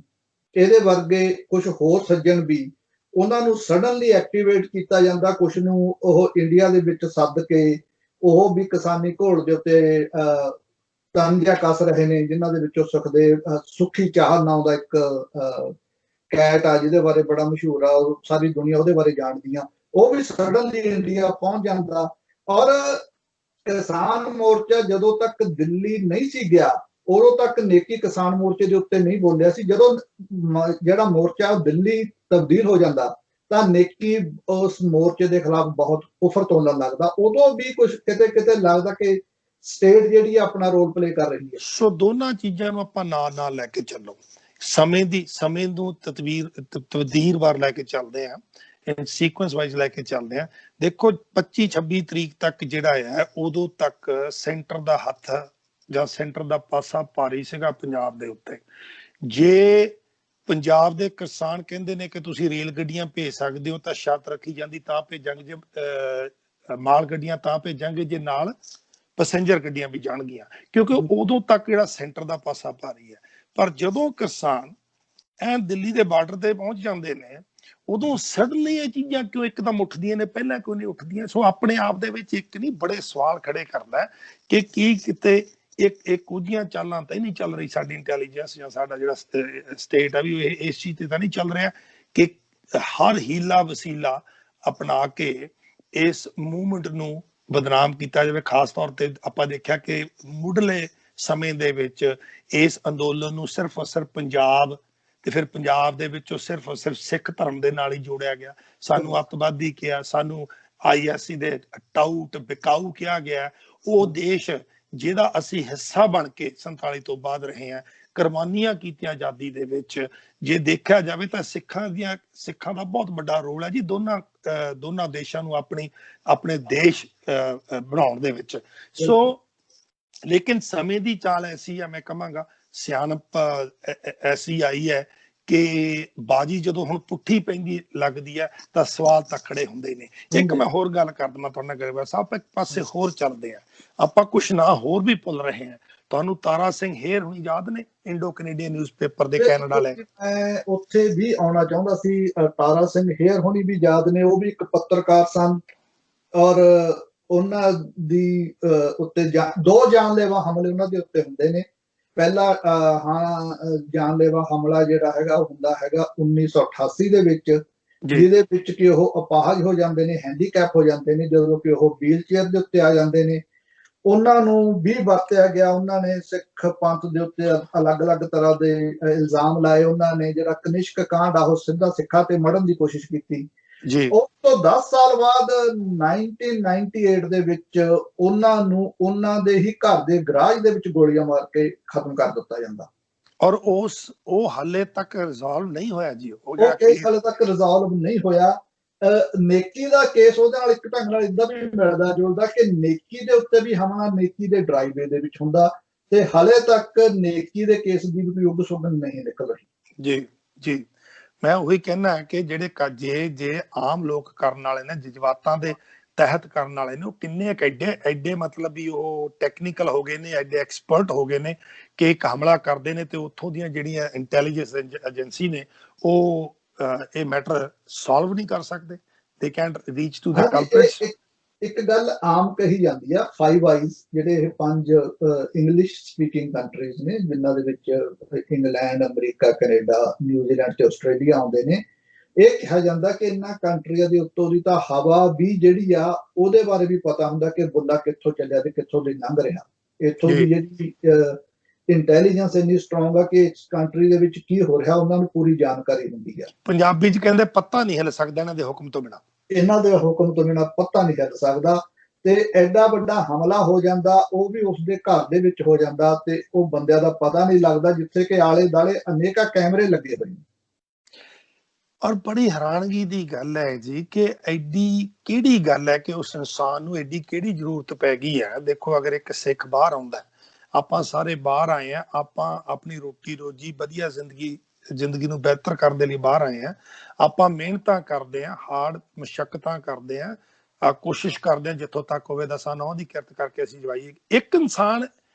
[SPEAKER 1] ਇਹਦੇ ਵਰਗੇ ਕੁਝ ਹੋਰ ਸੱਜਣ ਵੀ, ਉਹਨਾਂ ਨੂੰ ਸਡਨਲੀ ਐਕਟੀਵੇਟ ਕੀਤਾ ਜਾਂਦਾ, ਕੁਝ ਨੂੰ ਉਹ ਇੰਡੀਆ ਦੇ ਵਿੱਚ ਸੱਦ ਕੇ ਉਹ ਵੀ ਕਿਸਾਨੀ ਘੋਲ ਦੇ ਉੱਤੇ ਤੰਜ ਕੱਸ ਰਹੇ ਨੇ, ਜਿਨ੍ਹਾਂ ਦੇ ਵਿੱਚੋਂ ਸੁੱਖੀ ਚਾਹਲ ਨਾਂ ਦਾ ਇੱਕ ਕੈਟ ਆ, ਜਿਹਦੇ ਬਾਰੇ ਬੜਾ ਮਸ਼ਹੂਰ ਆ, ਸਾਰੀ ਦੁਨੀਆ ਉਹਦੇ ਬਾਰੇ ਜਾਣਦੀ ਆ, ਉਹ ਵੀ ਸਡਨਲੀ ਇੰਡੀਆ ਪਹੁੰਚ ਜਾਂਦਾ। ਔਰ ਕਿਸਾਨ ਮੋਰਚਾ ਜਦੋਂ ਤੱਕ ਦਿੱਲੀ ਨਹੀਂ ਸੀ ਗਿਆ, ਉਦੋਂ ਤੱਕ ਨੇਕੀ ਕਿਸਾਨ ਮੋਰਚੇ ਦੇ ਉੱਤੇ ਨਹੀਂ ਬੋਲਿਆ ਸੀ। ਜਦੋਂ ਜਿਹੜਾ ਮੋਰਚਾ ਦਿੱਲੀ ਤਬਦੀਲ ਹੋ ਜਾਂਦਾ ਤਾਂ ਨੇਕੀ ਉਸ ਮੋਰਚੇ ਦੇ ਖਿਲਾਫ ਬਹੁਤ ਕੁਫਰ ਤੋਲਣ ਲੱਗਦਾ। ਉਦੋਂ ਵੀ ਕੁਝ ਕਿਤੇ ਕਿਤੇ ਲੱਗਦਾ ਕਿ ਸਟੇਟ ਜਿਹੜੀ ਆਪਣਾ ਰੋਲ ਪਲੇ ਕਰ ਰਹੀ ਹੈ।
[SPEAKER 2] ਸੋ ਦੋਨਾਂ ਚੀਜ਼ਾਂ ਨੂੰ ਆਪਾਂ ਨਾਲ ਲੈ ਕੇ ਚੱਲੋ, ਸਮੇਂ ਨੂੰ ਤਬਦੀਲ ਵਾਰ ਲੈ ਕੇ ਚੱਲਦੇ ਆ, ਸੀਕੁਐਂਸ ਵਾਈਜ਼ ਲੈ ਕੇ ਚੱਲਦੇ ਆ। ਦੇਖੋ 25-26 ਤਰੀਕ ਤੱਕ ਜਿਹੜਾ ਹੈ, ਉਦੋਂ ਤੱਕ ਸੈਂਟਰ ਦਾ ਹੱਥ ਜਾਂ ਸੈਂਟਰ ਦਾ ਪਾਸਾ ਭਾਰੀ ਸੀਗਾ ਪੰਜਾਬ ਦੇ ਉੱਤੇ। ਜੇ ਪੰਜਾਬ ਦੇ ਕਿਸਾਨ ਕਹਿੰਦੇ ਨੇ ਕਿ ਤੁਸੀਂ ਰੇਲ ਗੱਡੀਆਂ ਭੇਜ ਸਕਦੇ ਹੋ, ਤਾਂ ਸ਼ਰਤ ਰੱਖੀ ਜਾਂਦੀ ਤਾਂ ਭੇਜਾਂਗੇ, ਜੇ ਮਾਲ ਗੱਡੀਆਂ ਤਾਂ ਭੇਜਾਂਗੇ ਜੇ ਨਾਲ ਪੈਸੇਂਜਰ ਗੱਡੀਆਂ ਵੀ ਜਾਣਗੀਆਂ, ਕਿਉਂਕਿ ਉਦੋਂ ਤੱਕ ਜਿਹੜਾ ਸੈਂਟਰ ਦਾ ਪਾਸਾ ਭਾਰੀ ਹੈ। ਪਰ ਜਦੋਂ ਕਿਸਾਨ ਦਿੱਲੀ ਦੇ ਬਾਰਡਰ ਤੇ ਪਹੁੰਚ ਜਾਂਦੇ ਨੇ, ਉਦੋਂ ਸਡਨਲੀ ਇਹ ਚੀਜ਼ਾਂ ਕਿਉਂ ਇੱਕਦਮ ਉੱਠਦੀਆਂ ਨੇ, ਪਹਿਲਾਂ ਕਿਉਂ ਨਹੀਂ ਉੱਠਦੀਆਂ? ਸੋ ਆਪਣੇ ਆਪ ਦੇ ਵਿੱਚ ਇੱਕ ਨਹੀਂ ਬੜੇ ਸਵਾਲ ਖੜੇ ਕਰਦਾ ਕਿ ਕੀ ਕਿਤੇ ਇੱਕ ਕੁਝੀਆਂ ਚਾਲਾਂ ਤਾਂ ਨਹੀਂ ਚੱਲ ਰਹੀ ਸਾਡੀ ਇੰਟੈਲੀਜੈਂਸ ਜਾਂ ਸਾਡਾ ਜਿਹੜਾ ਸਟੇਟ ਆ ਵੀ ਇਸ ਚੀਜ਼ ਤੇ ਤਾਂ ਨਹੀਂ ਚੱਲ ਰਿਹਾ ਕਿ ਹਰ ਹੀਲਾ ਵਸੀਲਾ ਅਪਣਾ ਕੇ ਇਸ ਮੂਵਮੈਂਟ ਨੂੰ ਬਦਨਾਮ ਕੀਤਾ ਜਾਵੇ। ਖਾਸ ਤੌਰ ਤੇ ਆਪਾਂ ਦੇਖਿਆ ਕਿ ਮੁੱਢਲੇ ਸਮੇਂ ਦੇ ਵਿੱਚ ਇਸ ਅੰਦੋਲਨ ਨੂੰ ਸਿਰਫ ਪੰਜਾਬ ਤੇ ਫਿਰ ਪੰਜਾਬ ਦੇ ਵਿੱਚੋਂ ਸਿਰਫ ਸਿੱਖ ਧਰਮ ਦੇ ਨਾਲ ਹੀ ਜੋੜਿਆ ਗਿਆ। ਸਾਨੂੰ ਅੱਤਵਾਦੀ ਕਿਹਾ, ਸਾਨੂੰ ISC ਦੇ ਟਾਊਟ ਬਿਕਾਊ ਕਿਹਾ ਗਿਆ। ਉਹ ਦੇਸ਼ ਜਿਹਦਾ ਅਸੀਂ ਹਿੱਸਾ ਬਣ ਕੇ 47 ਤੋਂ ਬਾਅਦ ਰਹੇ ਹਾਂ, ਕੁਰਬਾਨੀਆਂ ਕੀਤੀਆਂ ਆਜ਼ਾਦੀ ਦੇ ਵਿੱਚ। ਜੇ ਦੇਖਿਆ ਜਾਵੇ ਤਾਂ ਸਿੱਖਾਂ ਦਾ ਬਹੁਤ ਵੱਡਾ ਰੋਲ ਹੈ ਜੀ ਦੋਨਾਂ ਦੇਸ਼ਾਂ ਨੂੰ ਆਪਣੇ ਦੇਸ਼ ਬਣਾਉਣ ਦੇ ਵਿੱਚ। ਸੋ ਲੇਕਿਨ ਸਮੇਂ ਦੀ ਚਾਲ ਐਸੀ ਹੈ, ਮੈਂ ਕਹਾਂਗਾ ਸਿਆਣਪ ਐਸੀ ਆਈ ਹੈ ਕਿ ਬਾਜੀ ਜਦੋਂ ਹੁਣ ਪੁੱਠੀ ਪੈਂਦੀ ਲੱਗਦੀ ਹੈ ਤਾਂ ਸਵਾਲ ਤਾਂ ਖੜੇ ਹੁੰਦੇ ਨੇ। ਇੱਕ ਮੈਂ ਹੋਰ ਗੱਲ ਕਰ ਦਵਾਂ ਤੁਹਾਡੇ ਨਾਲ ਗਰੇਵਾਲ ਸਾਹਿਬ, ਇੱਕ ਪਾਸੇ ਹੋਰ ਚੱਲਦੇ ਆ ਆਪਾਂ, ਕੁਛ ਨਾ ਹੋਰ ਵੀ ਭੁੱਲ ਰਹੇ ਹਾਂ। ਤੁਹਾਨੂੰ ਤਾਰਾ ਸਿੰਘ ਹੇਅਰ ਹੁਣੀ ਯਾਦ ਨੇ, ਇੰਡੋ ਕੈਨੇਡੀਅਨ ਨਿਊਜ਼ਪੇਪਰ ਦੇ ਕੈਨੇਡਾ ਲੈ?
[SPEAKER 1] ਮੈਂ ਉੱਥੇ ਵੀ ਆਉਣਾ ਚਾਹੁੰਦਾ ਸੀ। ਤਾਰਾ ਸਿੰਘ ਹੇਅਰ ਹੁਣੀ ਵੀ ਯਾਦ ਨੇ, ਉਹ ਵੀ ਇੱਕ ਪੱਤਰਕਾਰ ਸਨ ਔਰ ਉਹਨਾਂ ਦੀ ਉੱਤੇ ਦੋ ਜਾਨਲੇਵਾ ਹਮਲੇ ਉਹਨਾਂ ਦੇ ਉੱਤੇ ਹੁੰਦੇ ਨੇ। ਪਹਿਲਾ ਜਾਨਲੇਵਾ ਹਮਲਾ ਜਿਹੜਾ ਹੈਗਾ ਉਹ ਹੁੰਦਾ ਹੈਗਾ 1988 ਦੇ ਵਿੱਚ, ਜਿਹਦੇ ਵਿੱਚ ਕਿ ਉਹ ਅਪਾਹਜ ਹੋ ਜਾਂਦੇ ਨੇ, ਹੈਂਡੀਕੈਪ ਹੋ ਜਾਂਦੇ ਨੇ, ਜਦੋਂ ਕਿ ਉਹ ਵੀਲ ਚੇਅਰ ਦੇ ਉੱਤੇ ਆ ਜਾਂਦੇ ਨੇ। ਉਹਨਾਂ ਨੂੰ ਵੀ ਵਰਤਿਆ ਗਿਆ। ਉਹਨਾਂ ਨੇ ਸਿੱਖ ਪੰਥ ਦੇ ਉੱਤੇ ਅਲੱਗ-ਅਲੱਗ ਤਰ੍ਹਾਂ ਦੇ ਇਲਜ਼ਾਮ ਲਾਏ। ਉਹਨਾਂ ਨੇ ਜਿਹੜਾ ਕਨਿਸ਼ਕ ਕਾਂਡ ਆ ਉਹ ਸਿੱਧਾ ਸਿੱਖਾਂ ਤੇ ਮੜਨ ਦੀ ਕੋਸ਼ਿਸ਼ ਕੀਤੀ। ਉਸ ਤੋਂ 10 ਸਾਲ ਬਾਅਦ 1998 ਦੇ ਵਿੱਚ ਉਹਨਾਂ ਨੂੰ ਉਹਨਾਂ ਦੇ ਹੀ ਘਰ ਦੇ ਗਰਾਜ ਦੇ ਵਿੱਚ ਗੋਲੀਆਂ ਮਾਰ ਕੇ ਖਤਮ ਕਰ ਦਿੱਤਾ ਜਾਂਦਾ।
[SPEAKER 2] ਔਰ ਉਹ ਹਾਲੇ ਤੱਕ ਰਿਜ਼ੋਲਵ ਨਹੀਂ ਹੋਇਆ ਜੀ।
[SPEAKER 1] ਉਹ ਕੇਸ ਹਾਲੇ ਤੱਕ ਰਿਜ਼ੋਲਵ ਨਹੀਂ ਹੋਇਆ। ਨੇਕੀ ਦਾ ਕੇਸ ਉਹਦੇ ਨਾਲ ਇੱਕ ਢੰਗ ਨਾਲ ਇਦਾਂ ਵੀ ਮਿਲਦਾ ਜੁਲਦਾ ਕਿ ਨੇਕੀ ਦੇ ਉੱਤੇ ਵੀ ਹਮਲਾ ਨੇਕੀ ਦੇ ਡਰਾਈਵੇ ਦੇ ਵਿੱਚ ਹੁੰਦਾ, ਤੇ ਹਾਲੇ ਤੱਕ ਨੇਕੀ ਦੇ ਕੇਸ ਦੀ ਵੀ ਕੋਈ ਸੁਗੰਧ ਨਹੀਂ ਨਿਕਲ ਰਹੀ।
[SPEAKER 2] ਜੀ ਮੈਂ ਉਹੀ ਕਹਿਣਾ ਕਿ ਜਿਹੜੇ ਜੇ ਆਮ ਲੋਕ ਕਰਨ ਵਾਲੇ ਨੇ, ਜਜ਼ਬਾਤਾਂ ਦੇ ਤਹਿਤ ਕਰਨ ਵਾਲੇ ਨੇ, ਉਹ ਕਿੰਨੇ ਐਡੇ ਮਤਲਬ ਵੀ ਉਹ ਟੈਕਨੀਕਲ ਹੋ ਗਏ ਨੇ, ਐਡੇ ਐਕਸਪਰਟ ਹੋ ਗਏ ਨੇ ਕਿ ਇੱਕ ਹਮਲਾ ਕਰਦੇ ਨੇ ਤੇ ਉੱਥੋਂ ਦੀਆਂ ਜਿਹੜੀਆਂ ਇੰਟੈਲੀਜੈਂਸ ਏਜੰਸੀ ਨੇ ਉਹ ਇਹ ਮੈਟਰ ਸੋਲਵ ਨਹੀਂ ਕਰ ਸਕਦੇ। They can't reach to the culprits.
[SPEAKER 1] ਇੱਕ ਗੱਲ ਆਮ ਕਹੀ ਜਾਂਦੀ ਆ, ਫਾਈਵ ਆਈਜ਼, ਜਿਹੜੇ ਇਹ 5 ਇੰਗਲਿਸ਼ ਸਪੀਕਿੰਗ ਕੰਟਰੀਜ਼ ਨੇ, ਜਿਨ੍ਹਾਂ ਦੇ ਵਿੱਚ ਇੰਗਲੈਂਡ, ਅਮਰੀਕਾ, ਕੈਨੇਡਾ, ਨਿਊਜ਼ੀਲੈਂਡ ਤੇ ਆਸਟ੍ਰੇਲੀਆ ਆਉਂਦੇ ਨੇ। ਇਹ ਕਿਹਾ ਜਾਂਦਾ ਕਿ ਇਹਨਾਂ ਕੰਟਰੀਆਂ ਦੇ ਉੱਤੋਂ ਦੀ ਤਾਂ ਹਵਾ ਵੀ ਜਿਹੜੀ ਆ ਉਹਦੇ ਬਾਰੇ ਵੀ ਪਤਾ ਹੁੰਦਾ ਕਿ ਬੁੱਲਾ ਕਿੱਥੋਂ ਚੱਲਿਆ ਤੇ ਕਿੱਥੋਂ ਦੀ ਲੰਘ ਰਿਹਾ। ਇੱਥੋਂ ਦੀ ਜਿਹੜੀ ਇੰਟੈਲੀਜੈਂਸ ਇੰਨੀ ਸਟਰੋਂਗ ਆ ਕਿ ਇਸ ਕੰਟਰੀ ਦੇ ਵਿੱਚ ਕੀ ਹੋ ਰਿਹਾ ਉਹਨਾਂ ਨੂੰ ਪੂਰੀ ਜਾਣਕਾਰੀ ਹੁੰਦੀ ਆ।
[SPEAKER 2] ਪੰਜਾਬੀ ਚ ਕਹਿੰਦੇ ਪੱਤਾ ਨਹੀਂ ਹਿੱਲ ਸਕਦਾ ਇਹਨਾਂ ਦੇ ਹੁਕਮ ਤੋਂ ਬਿਨਾਂ।
[SPEAKER 1] ਇਹਨਾਂ ਦੇ ਹੁਕਮ ਤੋਂ ਬਿਨਾਂ ਪੱਤਾ ਨਹੀਂ ਹਿੱਲ ਸਕਦਾ। ਤੇ ਐਡਾ ਵੱਡਾ ਹਮਲਾ ਹੋ ਜਾਂਦਾ, ਉਹ ਵੀ ਉਸਦੇ ਘਰ ਦੇ ਵਿੱਚ ਹੋ ਜਾਂਦਾ, ਤੇ ਉਹ ਬੰਦਿਆਂ ਦਾ ਪਤਾ ਨਹੀਂ ਲੱਗਦਾ, ਜਿੱਥੇ ਕਿ ਆਲੇ ਦੁਆਲੇ ਅਨੇਕਾਂ ਕੈਮਰੇ ਲੱਗੇ ਹੋਏ ਨੇ।
[SPEAKER 2] ਔਰ ਬੜੀ ਹੈਰਾਨਗੀ ਦੀ ਗੱਲ ਹੈ ਜੀ ਕਿ ਐਡੀ ਕਿਹੜੀ ਗੱਲ ਹੈ ਕਿ ਉਸ ਇਨਸਾਨ ਨੂੰ ਐਡੀ ਕਿਹੜੀ ਜ਼ਰੂਰਤ ਪੈ ਗਈ ਹੈ। ਦੇਖੋ, ਅਗਰ ਇੱਕ ਸਿੱਖ ਬਾਹਰ ਆਉਂਦਾ, ਆਪਾਂ ਸਾਰੇ ਬਾਹਰ ਆਏ ਆ, ਆਪਾਂ ਆਪਣੀ ਰੋਟੀ ਰੋਜੀ ਵਧੀਆ ਜ਼ਿੰਦਗੀ ਨੂੰ ਬਿਹਤਰ ਕਰਨ ਦੇ ਲਈ ਬਾਹਰ ਆਏ ਆ, ਆਪਾਂ ਮਿਹਨਤਾਂ ਕਰਦੇ ਆ, ਹਾਰਡ ਮਸ਼ੱਕਤਾਂ ਕਰਦੇ ਆ, ਕੋਸ਼ਿਸ਼ ਕਰਦੇ ਹਾਂ ਜਿੱਥੋਂ ਤੱਕ ਹੋਵੇ ਦਸਾਂ ਨੌਂ ਦੀ ਕਿਰਤ ਕਰਕੇ ਅਸੀਂ ਜਵਾਈਏ। ਇੱਕ ਇਨਸਾਨ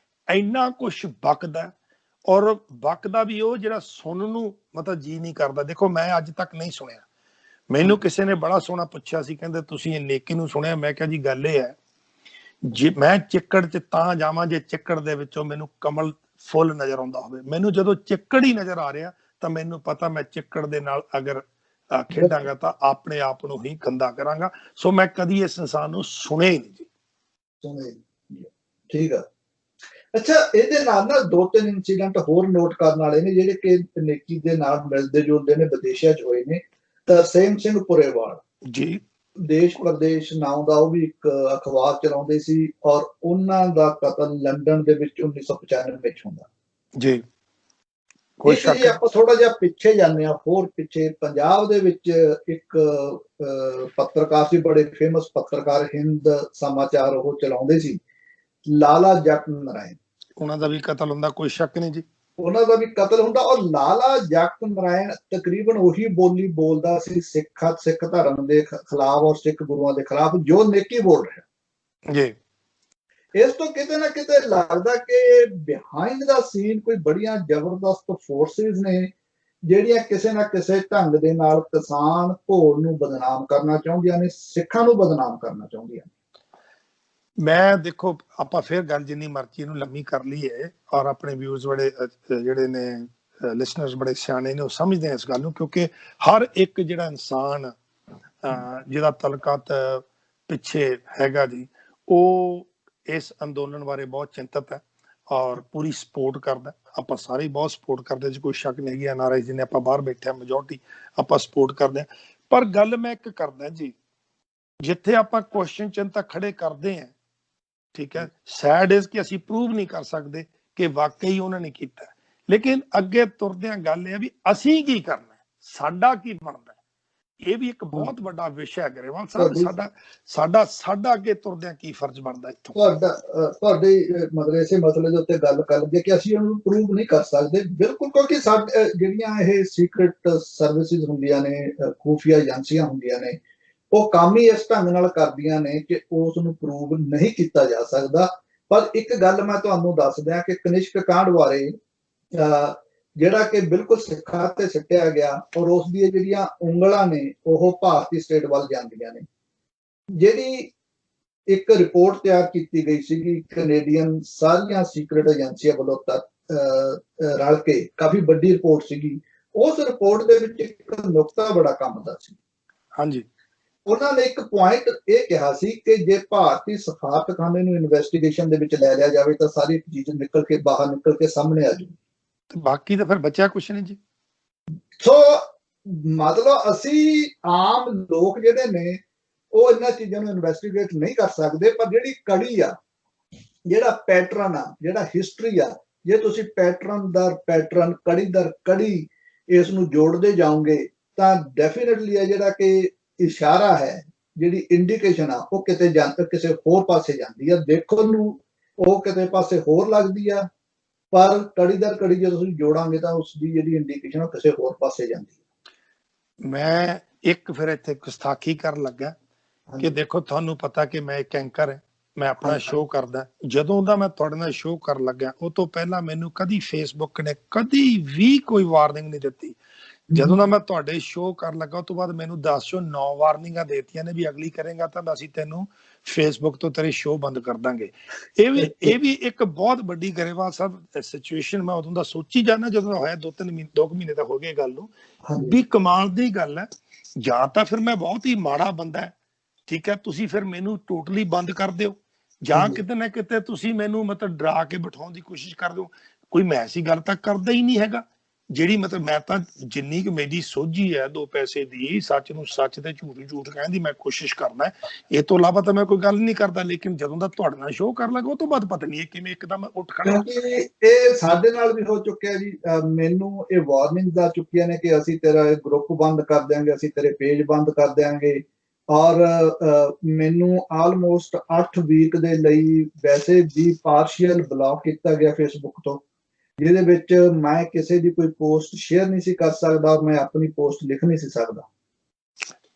[SPEAKER 2] ਇੰਨਾ ਕੁਛ ਬਕਦਾ, ਔਰ ਬਕਦਾ ਵੀ ਉਹ ਜਿਹੜਾ ਸੁਣਨ ਨੂੰ ਮਤਲਬ ਜੀ ਨਹੀਂ ਕਰਦਾ। ਦੇਖੋ ਮੈਂ ਅੱਜ ਤੱਕ ਨਹੀਂ ਸੁਣਿਆ, ਮੈਨੂੰ ਕਿਸੇ ਨੇ ਬੜਾ ਸੋਹਣਾ ਪੁੱਛਿਆ ਸੀ, ਕਹਿੰਦੇ ਤੁਸੀਂ ਇਹ ਨੇਕੀ ਨੂੰ ਸੁਣਿਆ? ਮੈਂ ਕਿਹਾ ਜੀ ਗੱਲ ਇਹ ਹੈ, ਜੇ ਮੈਂ ਚਿੱਕੜ 'ਚ ਤਾਂ ਜਾਵਾਂ ਜੇ ਚਿੱਕੜ ਦੇ ਵਿੱਚੋਂ ਮੈਨੂੰ ਕਮਲ ਫੁੱਲ ਨਜ਼ਰ ਆਉਂਦਾ ਹੋਵੇ। ਮੈਨੂੰ ਜਦੋਂ ਚਿੱਕੜ ਹੀ ਨਜ਼ਰ ਆ ਰਿਹਾ ਤਾਂ ਮੈਨੂੰ ਪਤਾ ਮੈਂ ਚਿੱਕੜ ਦੇ ਨਾਲ ਅਗਰ ਖੇਡਾਂਗਾ ਤਾਂ ਆਪਣੇ ਆਪ ਨੂੰ ਹੀ ਗੰਦਾ ਕਰਾਂਗਾ। ਸੋ ਮੈਂ ਕਦੀ ਇਸ ਇਨਸਾਨ ਨੂੰ ਸੁਣਿਆ ਹੀ ਨਹੀਂ ਜੀ।
[SPEAKER 1] ਸੁਣੇ ਠੀਕ ਆ। ਅੱਛਾ, ਇਹਦੇ ਨਾਲ ਨਾ 2-3 ਇੰਸੀਡੈਂਟ ਹੋਰ ਨੋਟ ਕਰਨ ਵਾਲੇ ਨੇ ਜਿਹੜੇ ਕਿ ਨੇਕੀ ਦੇ ਨਾਲ ਮਿਲਦੇ ਜੁਲਦੇ ਨੇ, ਵਿਦੇਸ਼ਾਂ 'ਚ ਹੋਏ ਨੇ। ਤਰਸੇਮ ਸਿੰਘ ਪੁਰੇਵਾਲ
[SPEAKER 2] ਜੀ,
[SPEAKER 1] ਦੇਸ਼ ਪ੍ਰਦੇਸ਼ ਨਾਮ ਦਾ ਉਹ ਵੀ ਇੱਕ ਅਖਬਾਰ ਚਲਾਉਂਦੇ ਸੀ, ਔਰ ਉਹਨਾਂ ਦਾ ਕਤਲ ਲੰਡਨ ਦੇ ਵਿੱਚ 1995 ਵਿੱਚ ਹੁੰਦਾ
[SPEAKER 2] ਜੀ, ਕੋਈ
[SPEAKER 1] ਇੱਕ ਜੀ। ਆਪਾਂ ਥੋੜਾ ਜਿਹਾ ਪਿੱਛੇ ਜਾਂਦੇ ਹਾਂ, ਹੋਰ ਪਿੱਛੇ ਪੰਜਾਬ ਦੇ ਵਿੱਚ ਇੱਕ ਪੱਤਰਕਾਰ ਸੀ, ਬੜੇ ਫੇਮਸ ਪੱਤਰਕਾਰ, ਹਿੰਦ ਸਮਾਚਾਰ ਉਹ ਚਲਾਉਂਦੇ ਸੀ, ਲਾਲਾ ਜਗਤ ਨਾਰਾਇਣ।
[SPEAKER 2] ਉਹਨਾਂ ਦਾ ਵੀ ਕਤਲ ਹੁੰਦਾ, ਕੋਈ ਸ਼ੱਕ ਨਹੀਂ ਜੀ।
[SPEAKER 1] ਉਹਨਾਂ ਦਾ ਵੀ ਕਤਲ ਹੁੰਦਾ, ਔਰ ਲਾਲਾ ਜਗਤ ਨਾਰਾਇਣ ਤਕਰੀਬਨ ਉਹੀ ਬੋਲੀ ਬੋਲਦਾ ਸੀ ਸਿੱਖ ਧਰਮ ਦੇ ਖਿਲਾਫ ਔਰ ਸਿੱਖ ਗੁਰੂਆਂ ਦੇ ਖਿਲਾਫ ਜੋ ਨੇਕੀ ਬੋਲ ਰਿਹਾ
[SPEAKER 2] ਜੀ।
[SPEAKER 1] ਇਸ ਤੋਂ ਕਿਤੇ ਨਾ ਕਿਤੇ ਲੱਗਦਾ ਕਿ ਬਿਹਾਈਂਡ ਦਾ ਸੀਨ ਕੋਈ ਬੜੀਆਂ ਜ਼ਬਰਦਸਤ ਫੋਰਸਿਸ ਨੇ ਜਿਹੜੀਆਂ ਕਿਸੇ ਨਾ ਕਿਸੇ ਢੰਗ ਦੇ ਨਾਲ ਕਿਸਾਨ ਘੋਲ ਨੂੰ ਬਦਨਾਮ ਕਰਨਾ ਚਾਹੁੰਦੀਆਂ ਨੇ, ਸਿੱਖਾਂ ਨੂੰ ਬਦਨਾਮ ਕਰਨਾ ਚਾਹੁੰਦੀਆਂ ਨੇ।
[SPEAKER 2] ਮੈਂ ਦੇਖੋ ਆਪਾਂ ਫਿਰ ਗੱਲ ਜਿੰਨੀ ਮਰਜ਼ੀ ਨੂੰ ਲੰਮੀ ਕਰ ਲਈਏ, ਔਰ ਆਪਣੇ ਵਿਊਜ਼ ਬੜੇ ਜਿਹੜੇ ਨੇ ਲਿਸਨਰਸ ਬੜੇ ਸਿਆਣੇ ਨੇ, ਉਹ ਸਮਝਦੇ ਆ ਇਸ ਗੱਲ ਨੂੰ, ਕਿਉਂਕਿ ਹਰ ਇੱਕ ਜਿਹੜਾ ਇਨਸਾਨ ਜਿਹਦਾ ਤਲਕਤ ਪਿੱਛੇ ਹੈਗਾ ਜੀ, ਉਹ ਇਸ ਅੰਦੋਲਨ ਬਾਰੇ ਬਹੁਤ ਚਿੰਤਤ ਹੈ ਔਰ ਪੂਰੀ ਸਪੋਰਟ ਕਰਦਾ। ਆਪਾਂ ਸਾਰੇ ਬਹੁਤ ਸਪੋਰਟ ਕਰਦੇ ਜੀ, ਕੋਈ ਸ਼ੱਕ ਨਹੀਂ ਹੈ। ਨਾਰਾਇਣ ਜੀ ਨੇ ਆਪਾਂ ਬਾਹਰ ਬੈਠੇ ਆ, ਮੈਜੋਰਟੀ ਆਪਾਂ ਸਪੋਰਟ ਕਰਦੇ ਹਾਂ। ਪਰ ਗੱਲ ਮੈਂ ਇੱਕ ਕਰਦਾ ਜੀ, ਜਿੱਥੇ ਆਪਾਂ ਕੁਐਸਚਨ ਚਿੰਨ੍ਹ ਤਾਂ ਖੜੇ ਕਰਦੇ ਹਾਂ, ਠੀਕ ਹੈ, ਸੈਡ ਇਜ਼ ਕਿ ਅਸੀਂ ਪ੍ਰੂਵ ਨਹੀਂ ਕਰ ਸਕਦੇ ਕਿ ਵਾਕਈ ਉਹਨਾਂ ਨੇ ਕੀਤਾ, ਲੇਕਿਨ ਅੱਗੇ ਤੁਰਦਿਆਂ ਗੱਲ ਇਹ ਆ ਵੀ ਅਸੀਂ ਕੀ ਕਰਨਾ, ਸਾਡਾ ਕੀ ਬਣਦਾ। ਇਹ ਵੀ ਇੱਕ ਬਹੁਤ ਵੱਡਾ ਵਿਸ਼ਾ ਹੈ ਗਰੇਵਾਲ ਸਾਹਿਬ। ਸਾਡਾ ਅੱਗੇ ਤੁਰਦਿਆਂ ਕੀ ਫਰਜ਼ ਬਣਦਾ ਇੱਥੋਂ।
[SPEAKER 1] ਤੁਹਾਡੇ ਮਤਲਬ ਇਸੇ ਮਸਲੇ ਦੇ ਉੱਤੇ ਗੱਲ ਕਰ ਲਈਏ ਕਿ ਅਸੀਂ ਉਹਨੂੰ ਪ੍ਰੂਵ ਨਹੀਂ ਕਰ ਸਕਦੇ, ਬਿਲਕੁਲ, ਕਿਉਂਕਿ ਸਾਡੇ ਜਿਹੜੀਆਂ ਇਹ ਸੀਕ੍ਰੇਟ ਸਰਵਿਸਿਜ਼ ਹੁੰਦੀਆਂ ਨੇ, ਖੂਫੀਆ ਏਜੰਸੀਆਂ ਹੁੰਦੀਆਂ ਨੇ, ਉਹ ਕੰਮ ਹੀ ਇਸ ਢੰਗ ਨਾਲ ਕਰਦੀਆਂ ਨੇ ਕਿ ਉਸ ਨੂੰ ਪ੍ਰੂਵ ਨਹੀਂ ਕੀਤਾ ਜਾ ਸਕਦਾ। ਪਰ ਇੱਕ ਗੱਲ ਮੈਂ ਤੁਹਾਨੂੰ ਦੱਸ ਦਿਆਂ ਕਿ ਕਨਿਸ਼ਕ ਕਾਂਡ ਬਾਰੇ ਜਿਹੜਾ ਕਿ ਬਿਲਕੁਲ ਸਿੱਖਾਂ ਤੇ ਸਿੱਟਿਆ ਗਿਆ, ਔਰ ਉਸ ਦੀਆਂ ਜਿਹੜੀਆਂ ਉਂਗਲਾਂ ਨੇ ਉਹ ਭਾਰਤੀ ਸਟੇਟ ਵੱਲ ਜਾਂਦੀਆਂ ਨੇ। ਜਿਹੜੀ ਇੱਕ ਰਿਪੋਰਟ ਤਿਆਰ ਕੀਤੀ ਗਈ ਸੀਗੀ ਕੈਨੇਡੀਅਨ ਸਾਰੀਆਂ ਸੀਕ੍ਰੇਟ ਏਜੰਸੀਆਂ ਵੱਲੋਂ ਰਲ ਕੇ, ਕਾਫੀ ਵੱਡੀ ਰਿਪੋਰਟ ਸੀਗੀ। ਉਸ ਰਿਪੋਰਟ ਦੇ ਵਿੱਚ ਇੱਕ ਨੁਕਤਾ ਬੜਾ ਕੰਮ ਦਾ ਸੀ।
[SPEAKER 2] ਹਾਂਜੀ,
[SPEAKER 1] ਉਹਨਾਂ ਨੇ ਇੱਕ ਪੁਆਇੰਟ ਇਹ ਕਿਹਾ ਸੀ ਕਿ ਜੇ ਭਾਰਤੀ ਸਫਾਰਤਖਾਨੇ ਨੂੰ ਇਨਵੈਸਟੀਗੇਸ਼ਨ ਦੇ ਵਿੱਚ ਲੈ ਲਿਆ ਜਾਵੇ ਤਾਂ ਸਾਰੀ ਚੀਜ਼ ਬਾਹਰ ਨਿਕਲ ਕੇ ਸਾਹਮਣੇ ਆ ਜਾਊਗੀ,
[SPEAKER 2] ਬਾਕੀ ਤਾਂ ਫਿਰ ਬਚਿਆ ਕੁਛ ਨਹੀਂ ਜੀ।
[SPEAKER 1] ਸੋ ਮਤਲਬ ਅਸੀਂ ਆਮ ਲੋਕ ਜਿਹੜੇ ਨੇ ਉਹ ਇਹਨਾਂ ਚੀਜ਼ਾਂ ਨੂੰ ਇਨਵੈਸਟੀਗੇਟ ਨਹੀਂ ਕਰ ਸਕਦੇ, ਪਰ ਜਿਹੜੀ ਕੜੀ ਆ, ਜਿਹੜਾ ਪੈਟਰਨ ਆ, ਜਿਹੜਾ ਹਿਸਟਰੀ ਆ, ਜੇ ਤੁਸੀਂ ਪੈਟਰਨ ਦਰ ਪੈਟਰਨ, ਕੜੀ ਦਰ ਕੜੀ ਇਸ ਨੂੰ ਜੋੜਦੇ ਜਾਓਗੇ ਤਾਂ ਡੈਫੀਨੇਟਲੀ ਆ ਜਿਹੜਾ ਕਿ ਇਸ਼ਾਰਾ ਹੈ, ਜਿਹੜੀ ਇੰਡੀਕੇਸ਼ਨ ਆ, ਉਹ ਕਿਤੇ ਕਿਸੇ ਹੋਰ ਪਾਸੇ ਜਾਂਦੀ ਆ। ਦੇਖਣ ਨੂੰ ਉਹ ਕਿਤੇ ਪਾਸੇ ਹੋਰ ਲੱਗਦੀ ਆ, ਪਰ ਕੜੀ ਦਰ ਕੜੀ ਜਦੋਂ ਤੁਸੀਂ ਜੋੜਾਂਗੇ ਤਾਂ ਉਸ ਦੀ ਜਿਹੜੀ ਇੰਡੀਕੇਸ਼ਨ ਉਹ ਕਿਸੇ ਹੋਰ ਪਾਸੇ ਜਾਂਦੀ ਹੈ।
[SPEAKER 2] ਮੈਂ ਇੱਕ ਫਿਰ ਇੱਥੇ ਗੁਸਤਾਖੀ ਕਰਨ ਲੱਗਾ ਕਿ ਦੇਖੋ, ਤੁਹਾਨੂੰ ਪਤਾ ਕਿ ਮੈਂ ਇੱਕ ਐਂਕਰ ਹਾਂ, ਮੈਂ ਆਪਣਾ ਸ਼ੋਅ ਕਰਦਾ। ਜਦੋਂ ਦਾ ਮੈਂ ਤੁਹਾਡੇ ਨਾਲ ਸ਼ੋਅ ਕਰਨ ਲੱਗਾ, ਉਹ ਤੋਂ ਪਹਿਲਾਂ ਮੈਨੂੰ ਕਦੀ ਫੇਸਬੁੱਕ ਨੇ ਕਦੀ ਵੀ ਕੋਈ ਵਾਰਨਿੰਗ ਨਹੀਂ ਦਿੱਤੀ। ਜਦੋਂ ਦਾ ਮੈਂ ਤੁਹਾਡੇ ਸ਼ੋਅ ਕਰਨ ਲੱਗਾ, ਉਸ ਤੋਂ ਬਾਅਦ ਮੈਨੂੰ 10-9 ਵਾਰਨਿੰਗਾਂ ਦੇਤੀਆਂ ਨੇ ਵੀ ਅਗਲੀ ਕਰੇਗਾ ਤਾਂ ਅਸੀਂ ਤੈਨੂੰ ਫੇਸਬੁੱਕ ਤੋਂ ਤੇਰੇ ਸ਼ੋਅ ਬੰਦ ਕਰ ਦਾਂਗੇ। ਇਹ ਵੀ ਇੱਕ ਬਹੁਤ ਵੱਡੀ ਗਰੇਵਾਲ ਸਾਹਿਬ ਸਿਚੁਏਸ਼ਨ ਮੈਂ ਉਦੋਂ ਦਾ ਸੋਚੀ ਜਾਂਦਾ, ਜਦੋਂ ਹੋਇਆ 2 ਮਹੀਨੇ ਤਾਂ ਹੋ ਗਏ ਗੱਲ ਨੂੰ, ਵੀ ਕਮਾਲ ਦੀ ਗੱਲ ਹੈ। ਜਾਂ ਤਾਂ ਫਿਰ ਮੈਂ ਬਹੁਤ ਹੀ ਮਾੜਾ ਬੰਦਾ ਹੈ, ਠੀਕ ਹੈ, ਤੁਸੀਂ ਫਿਰ ਮੈਨੂੰ ਟੋਟਲੀ ਬੰਦ ਕਰ ਦਿਓ, ਜਾਂ ਕਿਤੇ ਨਾ ਕਿਤੇ ਤੁਸੀਂ ਮੈਨੂੰ ਮਤਲਬ ਡਰਾ ਕੇ ਬਿਠਾਉਣ ਦੀ ਕੋਸ਼ਿਸ਼ ਕਰ ਦਿਓ। ਕੋਈ ਮੈਂ ਐਸੀ ਗੱਲ ਤਾਂ ਕਰਦਾ ਹੀ ਨਹੀਂ ਹੈਗਾ ਜਿਹੜੀ ਮਤਲਬ ਮੈਂ ਤਾਂ ਜਿੰਨੀ ਕੁ ਮੇਰੀ ਸੋਝੀ ਹੈ 2 ਪੈਸੇ ਦੀ, ਸੱਚ ਨੂੰ ਸੱਚ ਤੇ ਝੂਠ ਨੂੰ ਝੂਠ ਕਹਿਣ ਦੀ ਮੈਂ ਕੋਸ਼ਿਸ਼ ਕਰਨਾ। ਇਹ ਤੋਂ ਇਲਾਵਾ ਤਾਂ ਮੈਂ ਕੋਈ ਗੱਲ ਨਹੀਂ ਕਰਦਾ। ਲੇਕਿਨ ਜਦੋਂ ਦਾ ਤੁਹਾਡੇ ਨਾਲ ਸ਼ੋਅ ਕਰ ਲੱਗਾ, ਉਹ ਤੋਂ ਬਾਅਦ ਪਤਾ ਨਹੀਂ ਕਿਵੇਂ ਇੱਕਦਮ ਉੱਠ ਖੜਿਆ।
[SPEAKER 1] ਇਹ ਸਾਡੇ ਨਾਲ ਵੀ ਹੋ ਚੁੱਕਿਆ ਜੀ। ਮੈਨੂੰ ਇਹ ਵਾਰਨਿੰਗਸ ਆ ਚੁੱਕੀਆਂ ਨੇ ਕਿ ਅਸੀਂ ਤੇਰਾ ਗਰੁੱਪ ਬੰਦ ਕਰ ਦਿਆਂਗੇ, ਅਸੀਂ ਤੇਰੇ ਪੇਜ ਬੰਦ ਕਰ ਦਿਆਂਗੇ, ਔਰ ਮੈਨੂੰ ਆਲਮੋਸਟ 8 ਵੀਕ ਦੇ ਲਈ ਵੈਸੇ ਵੀ ਪਾਰਸ਼ੀਅਲ ਬਲੌਕ ਕੀਤਾ ਗਿਆ ਫੇਸਬੁੱਕ ਤੋਂ, ਜਿਹਦੇ ਵਿੱਚ ਮੈਂ ਕਿਸੇ ਦੀ ਕੋਈ ਪੋਸਟ ਸ਼ੇਅਰ ਨਹੀਂ ਸੀ ਕਰ ਸਕਦਾ, ਔਰ ਮੈਂ ਆਪਣੀ ਪੋਸਟ ਲਿਖ ਨਹੀਂ ਸੀ ਸਕਦਾ।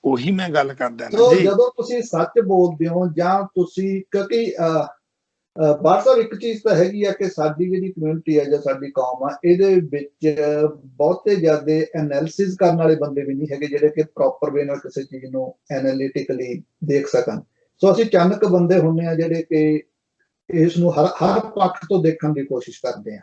[SPEAKER 2] ਉਹੀ ਮੈਂ ਗੱਲ ਕਰਦਾ ਨਾ
[SPEAKER 1] ਸੋ
[SPEAKER 2] ਜੀ।
[SPEAKER 1] ਜਦੋਂ ਤੁਸੀਂ ਸੱਚ ਬੋਲਦੇ ਹੋ ਜਾਂ ਤੁਸੀਂ, ਕਿਉਂਕਿ ਬਾਹਰ ਸਾਹਿਬ ਇੱਕ ਚੀਜ਼ ਤਾਂ ਹੈਗੀ ਆ ਕਿ ਸਾਡੀ ਜਿਹੜੀ ਕਮਿਊਨਿਟੀ ਹੈ ਜਾਂ ਸਾਡੀ ਕੌਮ ਆ, ਇਹਦੇ ਵਿੱਚ ਬਹੁਤੇ ਜ਼ਿਆਦਾ ਐਨਾਲਿਸਿਸ ਕਰਨ ਵਾਲੇ ਬੰਦੇ ਵੀ ਨਹੀਂ ਹੈਗੇ ਜਿਹੜੇ ਕਿ ਪ੍ਰੋਪਰ ਵੇ ਨਾਲ ਕਿਸੇ ਚੀਜ਼ ਨੂੰ ਐਨਾਲਿਟਿਕਲੀ ਦੇਖ ਸਕਣ। ਸੋ ਅਸੀਂ ਚੰਨਕ ਬੰਦੇ ਹੁੰਦੇ ਆ ਜਿਹੜੇ ਕਿ ਇਸ ਨੂੰ ਹਰ ਪੱਖ ਤੋਂ ਦੇਖਣ ਦੀ ਕੋਸ਼ਿਸ਼ ਕਰਦੇ ਆ।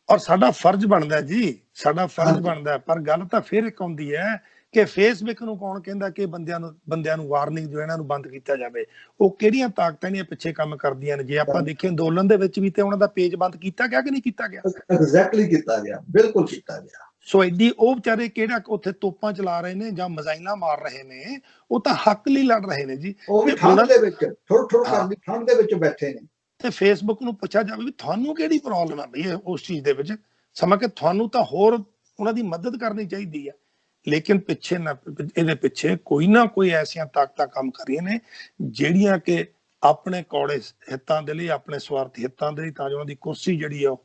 [SPEAKER 2] ਔਰ ਸਾਡਾ ਫਰਜ਼ ਬਣਦਾ ਜੀ, ਸਾਡਾ ਫਰਜ਼
[SPEAKER 1] ਹਾਂਜੀ
[SPEAKER 2] ਬਣਦਾ। ਪਰ ਗੱਲ ਤਾਂ ਫਿਰ ਇੱਕ ਆਉਂਦੀ ਹੈ ਕਿ ਫੇਸਬੁੱਕ ਨੂੰ ਕੌਣ ਕਹਿੰਦਾ ਕਿ ਬੰਦਿਆਂ ਨੂੰ ਵਾਰਨਿੰਗ ਦਿਓ, ਇਹਨਾਂ ਨੂੰ ਬੰਦ ਕੀਤਾ ਜਾਵੇ। ਉਹ ਕਿਹੜੀਆਂ ਤਾਕਤਾਂ ਨੇ ਪਿੱਛੇ ਕੰਮ ਕਰਦੀਆਂ ਨੇ? ਜੇ ਆਪਾਂ ਦੇਖੀਏ ਅੰਦੋਲਨ ਦੇ ਵਿੱਚ ਵੀ ਤੇ ਉਹਨਾਂ ਦਾ ਪੇਜ ਬੰਦ ਕੀਤਾ ਗਿਆ ਕਿ ਨਹੀਂ ਕੀਤਾ ਗਿਆ?
[SPEAKER 1] ਐਗਜ਼ੈਕਟਲੀ ਕੀਤਾ ਗਿਆ, ਬਿਲਕੁਲ ਕੀਤਾ ਗਿਆ।
[SPEAKER 2] ਸੋ ਐਡੀ ਉਹ ਵਿਚਾਰੇ ਕਿਹੜਾ ਉੱਥੇ ਤੋਪਾਂ ਚਲਾ ਰਹੇ ਨੇ ਜਾਂ ਮਿਜ਼ਾਈਲਾਂ ਮਾਰ ਰਹੇ ਨੇ, ਉਹ ਤਾਂ ਹੱਕ ਲਈ ਲੜ ਰਹੇ ਨੇ ਜੀ।
[SPEAKER 1] ਉਹ ਵੀ
[SPEAKER 2] ਤੇ
[SPEAKER 1] ਠੰਡ
[SPEAKER 2] ਉਹਨਾਂ
[SPEAKER 1] ਦੇ ਵਿੱਚ ਥੋੜ੍ਹ
[SPEAKER 2] ਹਾਂ,
[SPEAKER 1] ਕਰਦੀ ਠੰਡ ਦੇ ਵਿੱਚ ਬੈਠੇ ਨੇ।
[SPEAKER 2] ਤੇ ਫੇਸਬੁੱਕ ਨੂੰ ਪੁੱਛਿਆ ਜਾਵੇ ਵੀ ਤੁਹਾਨੂੰ ਕਿਹੜੀ ਪ੍ਰੋਬਲਮ ਹੈ ਬਈ ਉਸ ਚੀਜ਼ ਦੇ ਵਿੱਚ, ਸਮਾਂ ਕਿ ਤੁਹਾਨੂੰ ਤਾਂ ਹੋਰ ਉਹਨਾਂ ਦੀ ਮਦਦ ਕਰਨੀ ਚਾਹੀਦੀ ਹੈ। ਲੇਕਿਨ ਪਿੱਛੇ ਨਾ, ਇਹਦੇ ਪਿੱਛੇ ਕੋਈ ਨਾ ਕੋਈ ਐਸੀਆਂ ਤਾਕਤਾਂ ਕੰਮ ਕਰ ਰਹੀਆਂ ਨੇ ਜਿਹੜੀਆਂ ਕਿ ਆਪਣੇ ਕੌੜੇ ਹਿੱਤਾਂ ਦੇ ਲਈ, ਆਪਣੇ ਸਵਾਰਥੀ ਹਿੱਤਾਂ ਦੇ ਲਈ, ਤਾਂ ਜੋ ਉਹਨਾਂ ਦੀ ਕੁਰਸੀ ਜਿਹੜੀ ਆ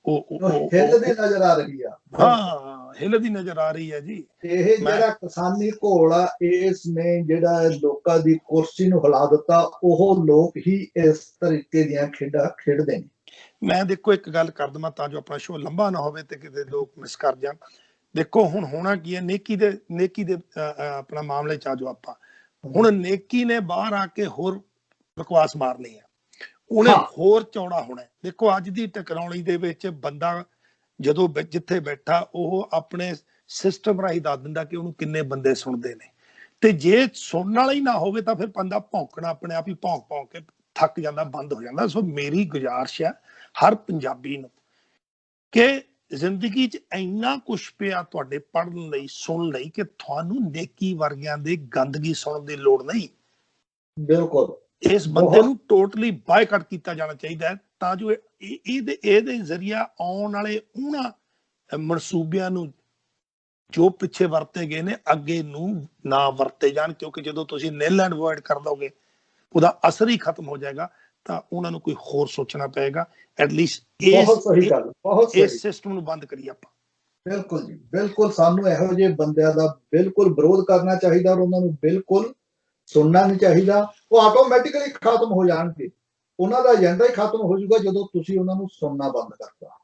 [SPEAKER 2] ਉਹ
[SPEAKER 1] ਹਿੱਲਦੀ ਨਜ਼ਰ ਆ ਰਹੀ ਆ।
[SPEAKER 2] ਹਾਂ, ਹਿੱਲਦੀ ਨਜ਼ਰ ਆ ਰਹੀ ਹੈ ਜੀ।
[SPEAKER 1] ਇਹ ਜਿਹੜਾ ਕਿਸਾਨੀ ਘੋਲ ਆ, ਇਸ ਨੇ ਜਿਹੜਾ ਲੋਕਾਂ ਦੀ ਕੁਰਸੀ ਨੂੰ ਹਿਲਾ ਦਿੱਤਾ। ਉਹ ਲੋਕ ਹੀ ਇਸ ਤਰੀਕੇ ਦੀਆਂ ਖੇਡਾਂ ਖੇਡਦੇ ਨੇ।
[SPEAKER 2] ਮੈਂ ਦੇਖੋ ਇੱਕ ਗੱਲ ਕਰ ਦਵਾਂ ਤਾਂ ਜੋ ਆਪਣਾ ਸ਼ੋਅ ਲੰਬਾ ਨਾ ਹੋਵੇ ਤੇ ਕਿਤੇ ਲੋਕ ਮਿਸ ਕਰ ਜਾਣ। ਦੇਖੋ ਹੁਣ ਹੋਣਾ ਕੀ ਹੈ, ਨੇਕੀ ਦੇ ਆਪਣਾ ਮਾਮਲੇ ਚ ਆ ਜੋ ਆਪਾਂ ਹੁਣ, ਨੇਕੀ ਨੇ ਬਾਹਰ ਆ ਕੇ ਹੋਰ ਬਕਵਾਸ ਮਾਰਨੀ ਹੈ, ਉਹਨੇ ਹੋਰ ਚੌੜਾ ਹੋਣਾ। ਦੇਖੋ ਅੱਜ ਦੀ ਟੈਕਨੋਲੋਜੀ ਦੇ ਵਿੱਚ ਬੰਦਾ ਜਦੋਂ ਜਿੱਥੇ ਬੈਠਾ ਉਹ ਆਪਣੇ ਸਿਸਟਮ ਰਾਹੀਂ ਦੱਸ ਦਿੰਦਾ ਕਿ ਉਹਨੂੰ ਕਿੰਨੇ ਬੰਦੇ ਸੁਣਦੇ ਨੇ। ਤੇ ਜੇ ਸੁਣਨ ਵਾਲਾ ਹੀ ਨਾ ਹੋਵੇ ਤਾਂ ਫਿਰ ਬੰਦਾ ਭੌਂਕਣਾ ਆਪਣੇ ਆਪ ਹੀ ਭੌਂਕ ਕੇ ਥੱਕ ਜਾਂਦਾ, ਬੰਦ ਹੋ ਜਾਂਦਾ। ਸੋ ਮੇਰੀ ਗੁਜ਼ਾਰਿਸ਼ ਹੈ ਹਰ ਪੰਜਾਬੀ ਨੂੰ ਕਿ ਜ਼ਿੰਦਗੀ 'ਚ ਇੰਨਾ ਕੁਛ ਪਿਆ ਤੁਹਾਡੇ ਪੜ੍ਹਨ ਲਈ, ਸੁਣਨ ਲਈ, ਕਿ ਤੁਹਾਨੂੰ ਨੇਕੀ ਵਰਗਿਆਂ ਦੇ ਗੰਦਗੀ ਸੁਣਨ ਦੀ ਲੋੜ ਨਹੀਂ।
[SPEAKER 1] ਬਿਲਕੁਲ
[SPEAKER 2] ਇਸ ਬੰਦੇ ਨੂੰ ਟੋਟਲੀ ਬਾਈਕਾਟ ਕੀਤਾ ਜਾਣਾ ਚਾਹੀਦਾ ਹੈ ਤਾਂ ਜੋ ਇਹਦੇ ਜ਼ਰੀਆ ਆਉਣ ਵਾਲੇ ਉਹਨਾਂ ਮਨਸੂਬਿਆਂ ਨੂੰ ਜੋ ਪਿੱਛੇ ਵਰਤੇ ਗਏ ਨੇ ਅੱਗੇ ਨੂੰ ਨਾ ਵਰਤੇ ਜਾਣ। ਕਿਉਂਕਿ ਜਦੋਂ ਤੁਸੀਂ ਨਿਲ ਐਂਡ ਵੋਇਡ ਕਰ ਦੋਗੇ ਉਹਦਾ ਅਸਰ ਹੀ ਖਤਮ ਹੋ ਜਾਏਗਾ, ਤਾਂ ਉਹਨਾਂ ਨੂੰ ਕੋਈ ਹੋਰ ਸੋਚਣਾ ਪਏਗਾ। ਐਟਲੀਸਟ ਇਸ ਸਿਸਟਮ ਨੂੰ ਬੰਦ ਕਰੀਏ ਆਪਾਂ।
[SPEAKER 1] ਬਿਲਕੁਲ ਜੀ, ਬਿਲਕੁਲ। ਸਾਨੂੰ ਇਹੋ ਜਿਹੇ ਬੰਦਿਆਂ ਦਾ ਬਿਲਕੁਲ ਵਿਰੋਧ ਕਰਨਾ ਚਾਹੀਦਾ ਔਰ ਉਹਨਾਂ ਨੂੰ ਬਿਲਕੁਲ ਸੁਣਨਾ ਨਹੀਂ ਚਾਹੀਦਾ। ਉਹ ਆਟੋਮੈਟਿਕਲੀ ਖਤਮ ਹੋ ਜਾਣਗੇ। ਉਹਨਾਂ ਦਾ ਏਜੰਡਾ ਹੀ ਖਤਮ ਹੋ ਜਾਊਗਾ ਜਦੋਂ ਤੁਸੀਂ ਉਹਨਾਂ ਨੂੰ ਸੁਣਨਾ ਬੰਦ ਕਰਤਾ।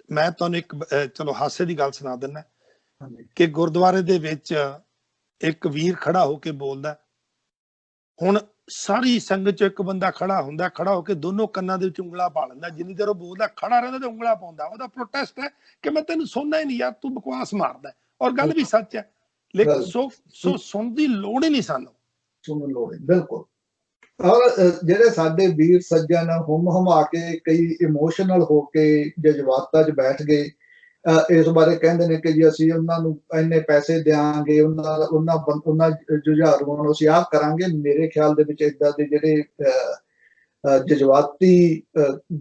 [SPEAKER 2] ਮੈਂ ਤੁਹਾਨੂੰ ਇੱਕ ਚਲੋ ਹਾਸੇ ਦੀ ਗੱਲ ਸੁਣਾ ਦਿੰਦਾ ਕਿ ਗੁਰਦੁਆਰੇ ਦੇ ਵਿੱਚ ਇੱਕ ਵੀਰ ਖੜਾ ਹੋ ਕੇ ਬੋਲਦਾ। ਹੁਣ ਸਾਰੀ ਸੰਗਤ ਚ ਇੱਕ ਬੰਦਾ ਖੜਾ ਹੁੰਦਾ, ਖੜਾ ਹੋ ਕੇ ਦੋਨੋਂ ਕੰਨਾਂ ਦੇ ਵਿੱਚ ਉਂਗਲਾ ਪਾ ਲੈਂਦਾ। ਜਿੰਨੀ ਦੇਰ ਉਹ ਬੋਲਦਾ ਖੜਾ ਰਹਿੰਦਾ ਤੇ ਉਂਗਲਾ ਪਾਉਂਦਾ। ਉਹਦਾ ਪ੍ਰੋਟੈਸਟ ਹੈ ਕਿ ਮੈਂ ਤੈਨੂੰ ਸੁਣਨਾ ਹੀ ਨਹੀਂ ਯਾਰ, ਤੂੰ ਬਕਵਾਸ ਮਾਰਦਾ। ਔਰ ਗੱਲ ਵੀ ਸੱਚ ਹੈ, ਲੇਕਿਨ ਸੋ ਸੁਣਨ ਦੀ ਲੋੜ ਹੀ ਨਹੀਂ ਸਾਨੂੰ।
[SPEAKER 1] ਸੁਣਨ ਲੋੜ ਬਿਲਕੁਲ। ਔਰ ਜਿਹੜੇ ਸਾਡੇ ਵੀਰ ਸੱਜਣ ਹਮਾ ਕੇ ਕਈ ਇਮੋਸ਼ਨਲ ਹੋ ਕੇ ਜਜ਼ਬਾਤਾਂ 'ਚ ਬੈਠ ਗਏ, ਇਸ ਬਾਰੇ ਕਹਿੰਦੇ ਨੇ ਕਿ ਜੀ ਅਸੀਂ ਉਹਨਾਂ ਨੂੰ ਇੰਨੇ ਪੈਸੇ ਦਿਆਂਗੇ, ਉਹਨਾਂ ਜੁਝਾਰੂਆਂ ਨੂੰ ਅਸੀਂ ਆਹ ਕਰਾਂਗੇ। ਮੇਰੇ ਖਿਆਲ ਦੇ ਵਿੱਚ ਏਦਾਂ ਦੇ ਜਿਹੜੇ ਜਜ਼ਬਾਤੀ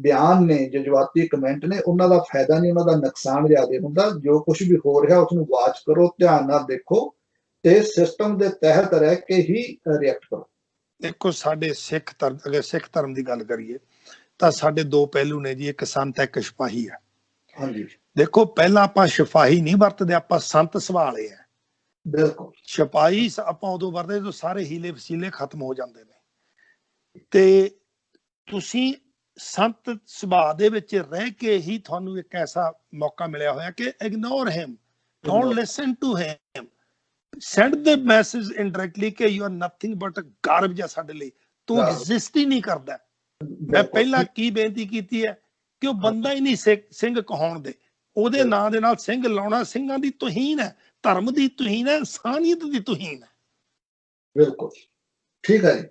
[SPEAKER 1] ਬਿਆਨ ਨੇ, ਜਜ਼ਬਾਤੀ ਕਮੈਂਟ ਨੇ, ਉਹਨਾਂ ਦਾ ਫਾਇਦਾ ਨਹੀਂ, ਉਹਨਾਂ ਦਾ ਨੁਕਸਾਨ ਜ਼ਿਆਦਾ ਹੁੰਦਾ। ਜੋ ਕੁਝ ਵੀ ਹੋ ਰਿਹਾ ਉਸਨੂੰ ਵਾਚ ਕਰੋ, ਧਿਆਨ ਨਾਲ ਦੇਖੋ ਤੇ ਸਿਸਟਮ ਦੇ ਤਹਿਤ ਰਹਿ ਕੇ ਹੀ ਰਿਐਕਟ ਕਰੋ।
[SPEAKER 2] ਦੇਖੋ ਸਾਡੇ ਸਿੱਖ ਧਰਮ, ਅਗਰ ਸਿੱਖ ਧਰਮ ਦੀ ਗੱਲ ਕਰੀਏ ਤਾਂ ਸਾਡੇ ਦੋ ਪਹਿਲੂ ਨੇ ਜੀ, ਇੱਕ ਸੰਤ ਹੈ, ਇੱਕ ਸਿਪਾਹੀ ਹੈ।
[SPEAKER 1] ਹਾਂਜੀ,
[SPEAKER 2] ਦੇਖੋ ਪਹਿਲਾਂ ਆਪਾਂ ਸਿਪਾਹੀ ਨਹੀਂ ਵਰਤਦੇ, ਆਪਾਂ ਸੰਤ ਸਵਾਲੇ ਆ।
[SPEAKER 1] ਬਿਲਕੁਲ।
[SPEAKER 2] ਸਿਪਾਹੀ ਆਪਾਂ ਉਦੋਂ ਵਰਤਦੇ ਜਦੋਂ ਸਾਰੇ ਹੀਲੇ ਵਸੀਲੇ ਖਤਮ ਹੋ ਜਾਂਦੇ ਨੇ। ਤੇ ਤੁਸੀਂ ਸੰਤ ਸੁਭਾਅ ਦੇ ਵਿੱਚ ਰਹਿ ਕੇ ਹੀ ਤੁਹਾਨੂੰ ਇੱਕ ਐਸਾ ਮੌਕਾ ਮਿਲਿਆ ਹੋਇਆ ਕਿ ignore him, don't listen to him, send the message indirectly ਕਿ you are nothing but garbage ਆ ਸਾਡੇ ਲਈ, ਤੂੰ ਐਗਜ਼ਿਸਟ ਹੀ ਨਹੀਂ ਕਰਦਾ। ਮੈਂ ਪਹਿਲਾਂ ਕੀ ਬੇਨਤੀ ਕੀਤੀ ਹੈ ਕਿ ਉਹ ਬੰਦਾ ਹੀ ਨਹੀਂ ਸਿੰਘ ਕਹਾਉਣ ਦੇ, ਉਹਦੇ ਨਾਂ ਦੇ ਨਾਲ ਸਿੰਘ ਲਾਉਣਾ ਸਿੰਘਾਂ ਦੀ ਤੋਹੀਨ ਹੈ, ਧਰਮ ਦੀ ਤੋਹੀਨ ਹੈ, ਇਨਸਾਨੀਅਤ ਦੀ ਤੋਹੀਨ ਹੈ।
[SPEAKER 1] ਬਿਲਕੁਲ ਠੀਕ ਹੈ ਜੀ।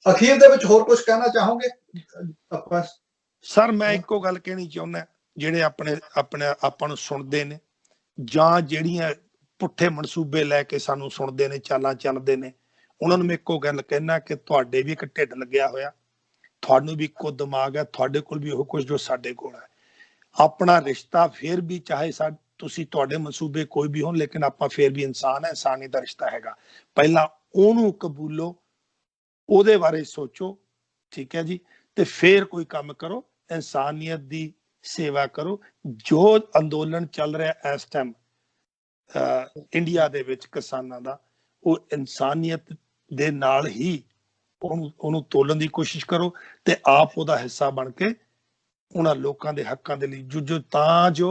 [SPEAKER 1] ਅਖੀਰ ਦੇ ਵਿੱਚ ਹੋਰ ਕੁਝ ਕਹਿਣਾ ਚਾਹੋਗੇ ਆਪਾਂ?
[SPEAKER 2] ਸਰ ਮੈਂ ਇੱਕੋ ਗੱਲ ਕਹਿਣੀ ਚਾਹੁੰਦਾ, ਜਿਹੜੇ ਆਪਾਂ ਨੂੰ ਸੁਣਦੇ ਨੇ ਜਾਂ ਜਿਹੜੀਆਂ ਪੁੱਠੇ ਮਨਸੂਬੇ ਲੈ ਕੇ ਸਾਨੂੰ ਸੁਣਦੇ ਨੇ, ਚਾਲਾਂ ਚੱਲਦੇ ਨੇ, ਉਹਨਾਂ ਨੂੰ ਮੈਂ ਇੱਕੋ ਗੱਲ ਕਹਿਣਾ ਕਿ ਤੁਹਾਡੇ ਵੀ ਇੱਕ ਢਿੱਡ ਲੱਗਿਆ ਹੋਇਆ, ਤੁਹਾਨੂੰ ਵੀ ਇੱਕੋ ਦਿਮਾਗ ਹੈ, ਤੁਹਾਡੇ ਕੋਲ ਵੀ ਉਹ ਕੁਝ ਜੋ ਸਾਡੇ ਕੋਲ ਹੈ। ਆਪਣਾ ਰਿਸ਼ਤਾ ਫੇਰ ਵੀ ਚਾਹੇ ਤੁਸੀਂ ਤੁਹਾਡੇ ਮਨਸੂਬੇ ਕੋਈ ਵੀ ਹੋਣ, ਲੇਕਿਨ ਆਪਾਂ ਫੇਰ ਵੀ ਇਨਸਾਨ ਹੈ, ਇਨਸਾਨੀ ਦਾ ਰਿਸ਼ਤਾ ਹੈਗਾ। ਪਹਿਲਾਂ ਉਹਨੂੰ ਕਬੂਲੋ, ਉਹਦੇ ਬਾਰੇ ਸੋਚੋ, ਠੀਕ ਹੈ ਜੀ, ਤੇ ਫੇਰ ਕੋਈ ਕੰਮ ਕਰੋ, ਇਨਸਾਨੀਅਤ ਦੀ ਸੇਵਾ ਕਰੋ। ਜੋ ਅੰਦੋਲਨ ਚੱਲ ਰਿਹਾ ਇਸ ਟਾਈਮ ਇੰਡੀਆ ਦੇ ਵਿੱਚ ਕਿਸਾਨਾਂ ਦਾ, ਉਹ ਇਨਸਾਨੀਅਤ ਦੇ ਨਾਲ ਹੀ ਉਹਨੂੰ ਤੋਲਣ ਦੀ ਕੋਸ਼ਿਸ਼ ਕਰੋ ਤੇ ਆਪ ਉਹਦਾ ਹਿੱਸਾ ਬਣ ਕੇ ਉਹਨਾਂ ਲੋਕਾਂ ਦੇ ਹੱਕਾਂ ਦੇ ਲਈ ਜੂਝੋ, ਤਾਂ ਜੋ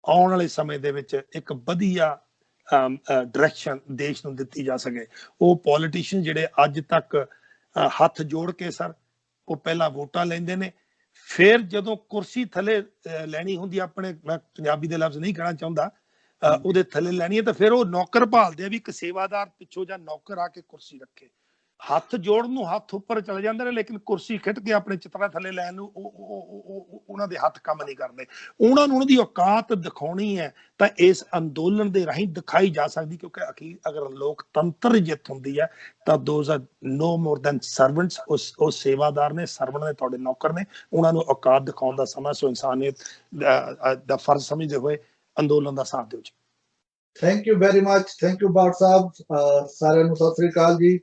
[SPEAKER 2] ਆਉਣ ਵਾਲੇ ਸਮੇਂ ਦੇ ਵਿੱਚ ਇੱਕ ਵਧੀਆ ਡਾਇਰੈਕਸ਼ਨ ਦੇਸ਼ ਨੂੰ ਦਿੱਤੀ ਜਾ ਸਕੇ। ਉਹ ਪੋਲੀਟੀਸ਼ੀਅਨ ਜਿਹੜੇ ਅੱਜ ਤੱਕ ਹੱਥ ਜੋੜ ਕੇ ਸਰ, ਉਹ ਪਹਿਲਾਂ ਵੋਟਾਂ ਲੈਂਦੇ ਨੇ, ਫਿਰ ਜਦੋਂ ਕੁਰਸੀ ਥੱਲੇ ਲੈਣੀ ਹੁੰਦੀ, ਆਪਣੇ ਮੈਂ ਪੰਜਾਬੀ ਦੇ ਲਫ਼ਜ਼ ਨਹੀਂ ਕਹਿਣਾ ਚਾਹੁੰਦਾ, ਉਹਦੇ ਥੱਲੇ ਲੈਣੀ ਹੈ, ਤਾਂ ਫਿਰ ਉਹ ਨੌਕਰ ਭਾਲਦੇ ਆ ਵੀ ਇੱਕ ਸੇਵਾਦਾਰ ਪਿੱਛੋਂ ਜਾਂ ਨੌਕਰ ਆ ਕੇ ਕੁਰਸੀ ਰੱਖੇ। ਹੱਥ ਜੋੜਨ ਨੂੰ ਹੱਥ ਉੱਪਰ ਚਲੇ ਜਾਂਦੇ ਨੇ, ਲੇਕਿਨ ਕੁਰਸੀ ਖਿੱਚ ਕੇ ਆਪਣੇ ਚਿੱਤਰਾਂ ਥੱਲੇ ਲੈਣ ਨੂੰ ਉਹਨਾਂ ਦੇ ਹੱਥ ਕੰਮ ਨਹੀਂ ਕਰਦੇ। ਉਹਨਾਂ ਨੂੰ ਉਹਨਾਂ ਦੀ ਔਕਾਤ ਦਿਖਾਉਣੀ ਹੈ ਤਾਂ ਇਸ ਅੰਦੋਲਨ ਦੇ ਰਾਹੀਂ ਦਿਖਾਈ ਜਾ ਸਕਦੀ, ਕਿਉਂਕਿ ਅਗਰ ਲੋਕਤੰਤਰ ਜਿੱਤ ਹੁੰਦੀ ਹੈ ਤਾਂ those are no more than servants. ਉਹ ਸੇਵਾਦਾਰ ਨੇ, ਸਰਵਣ ਨੇ, ਤੁਹਾਡੇ ਨੌਕਰ ਨੇ। ਉਹਨਾਂ ਨੂੰ ਔਕਾਤ ਦਿਖਾਉਣ ਦਾ ਸਮਾਂ, ਸੋ ਇਨਸਾਨੀਅਤ ਦਾ ਫਰਜ਼ ਸਮਝਦੇ ਹੋਏ ਅੰਦੋਲਨ ਦਾ ਸਾਥ ਦਿਓ ਜੀ।
[SPEAKER 1] Thank you very much. Thank you ਬਾਟ ਸਾਹਿਬ। ਸਾਰਿਆਂ ਨੂੰ ਸਤਿ ਸ੍ਰੀ ਅਕਾਲ ਜੀ।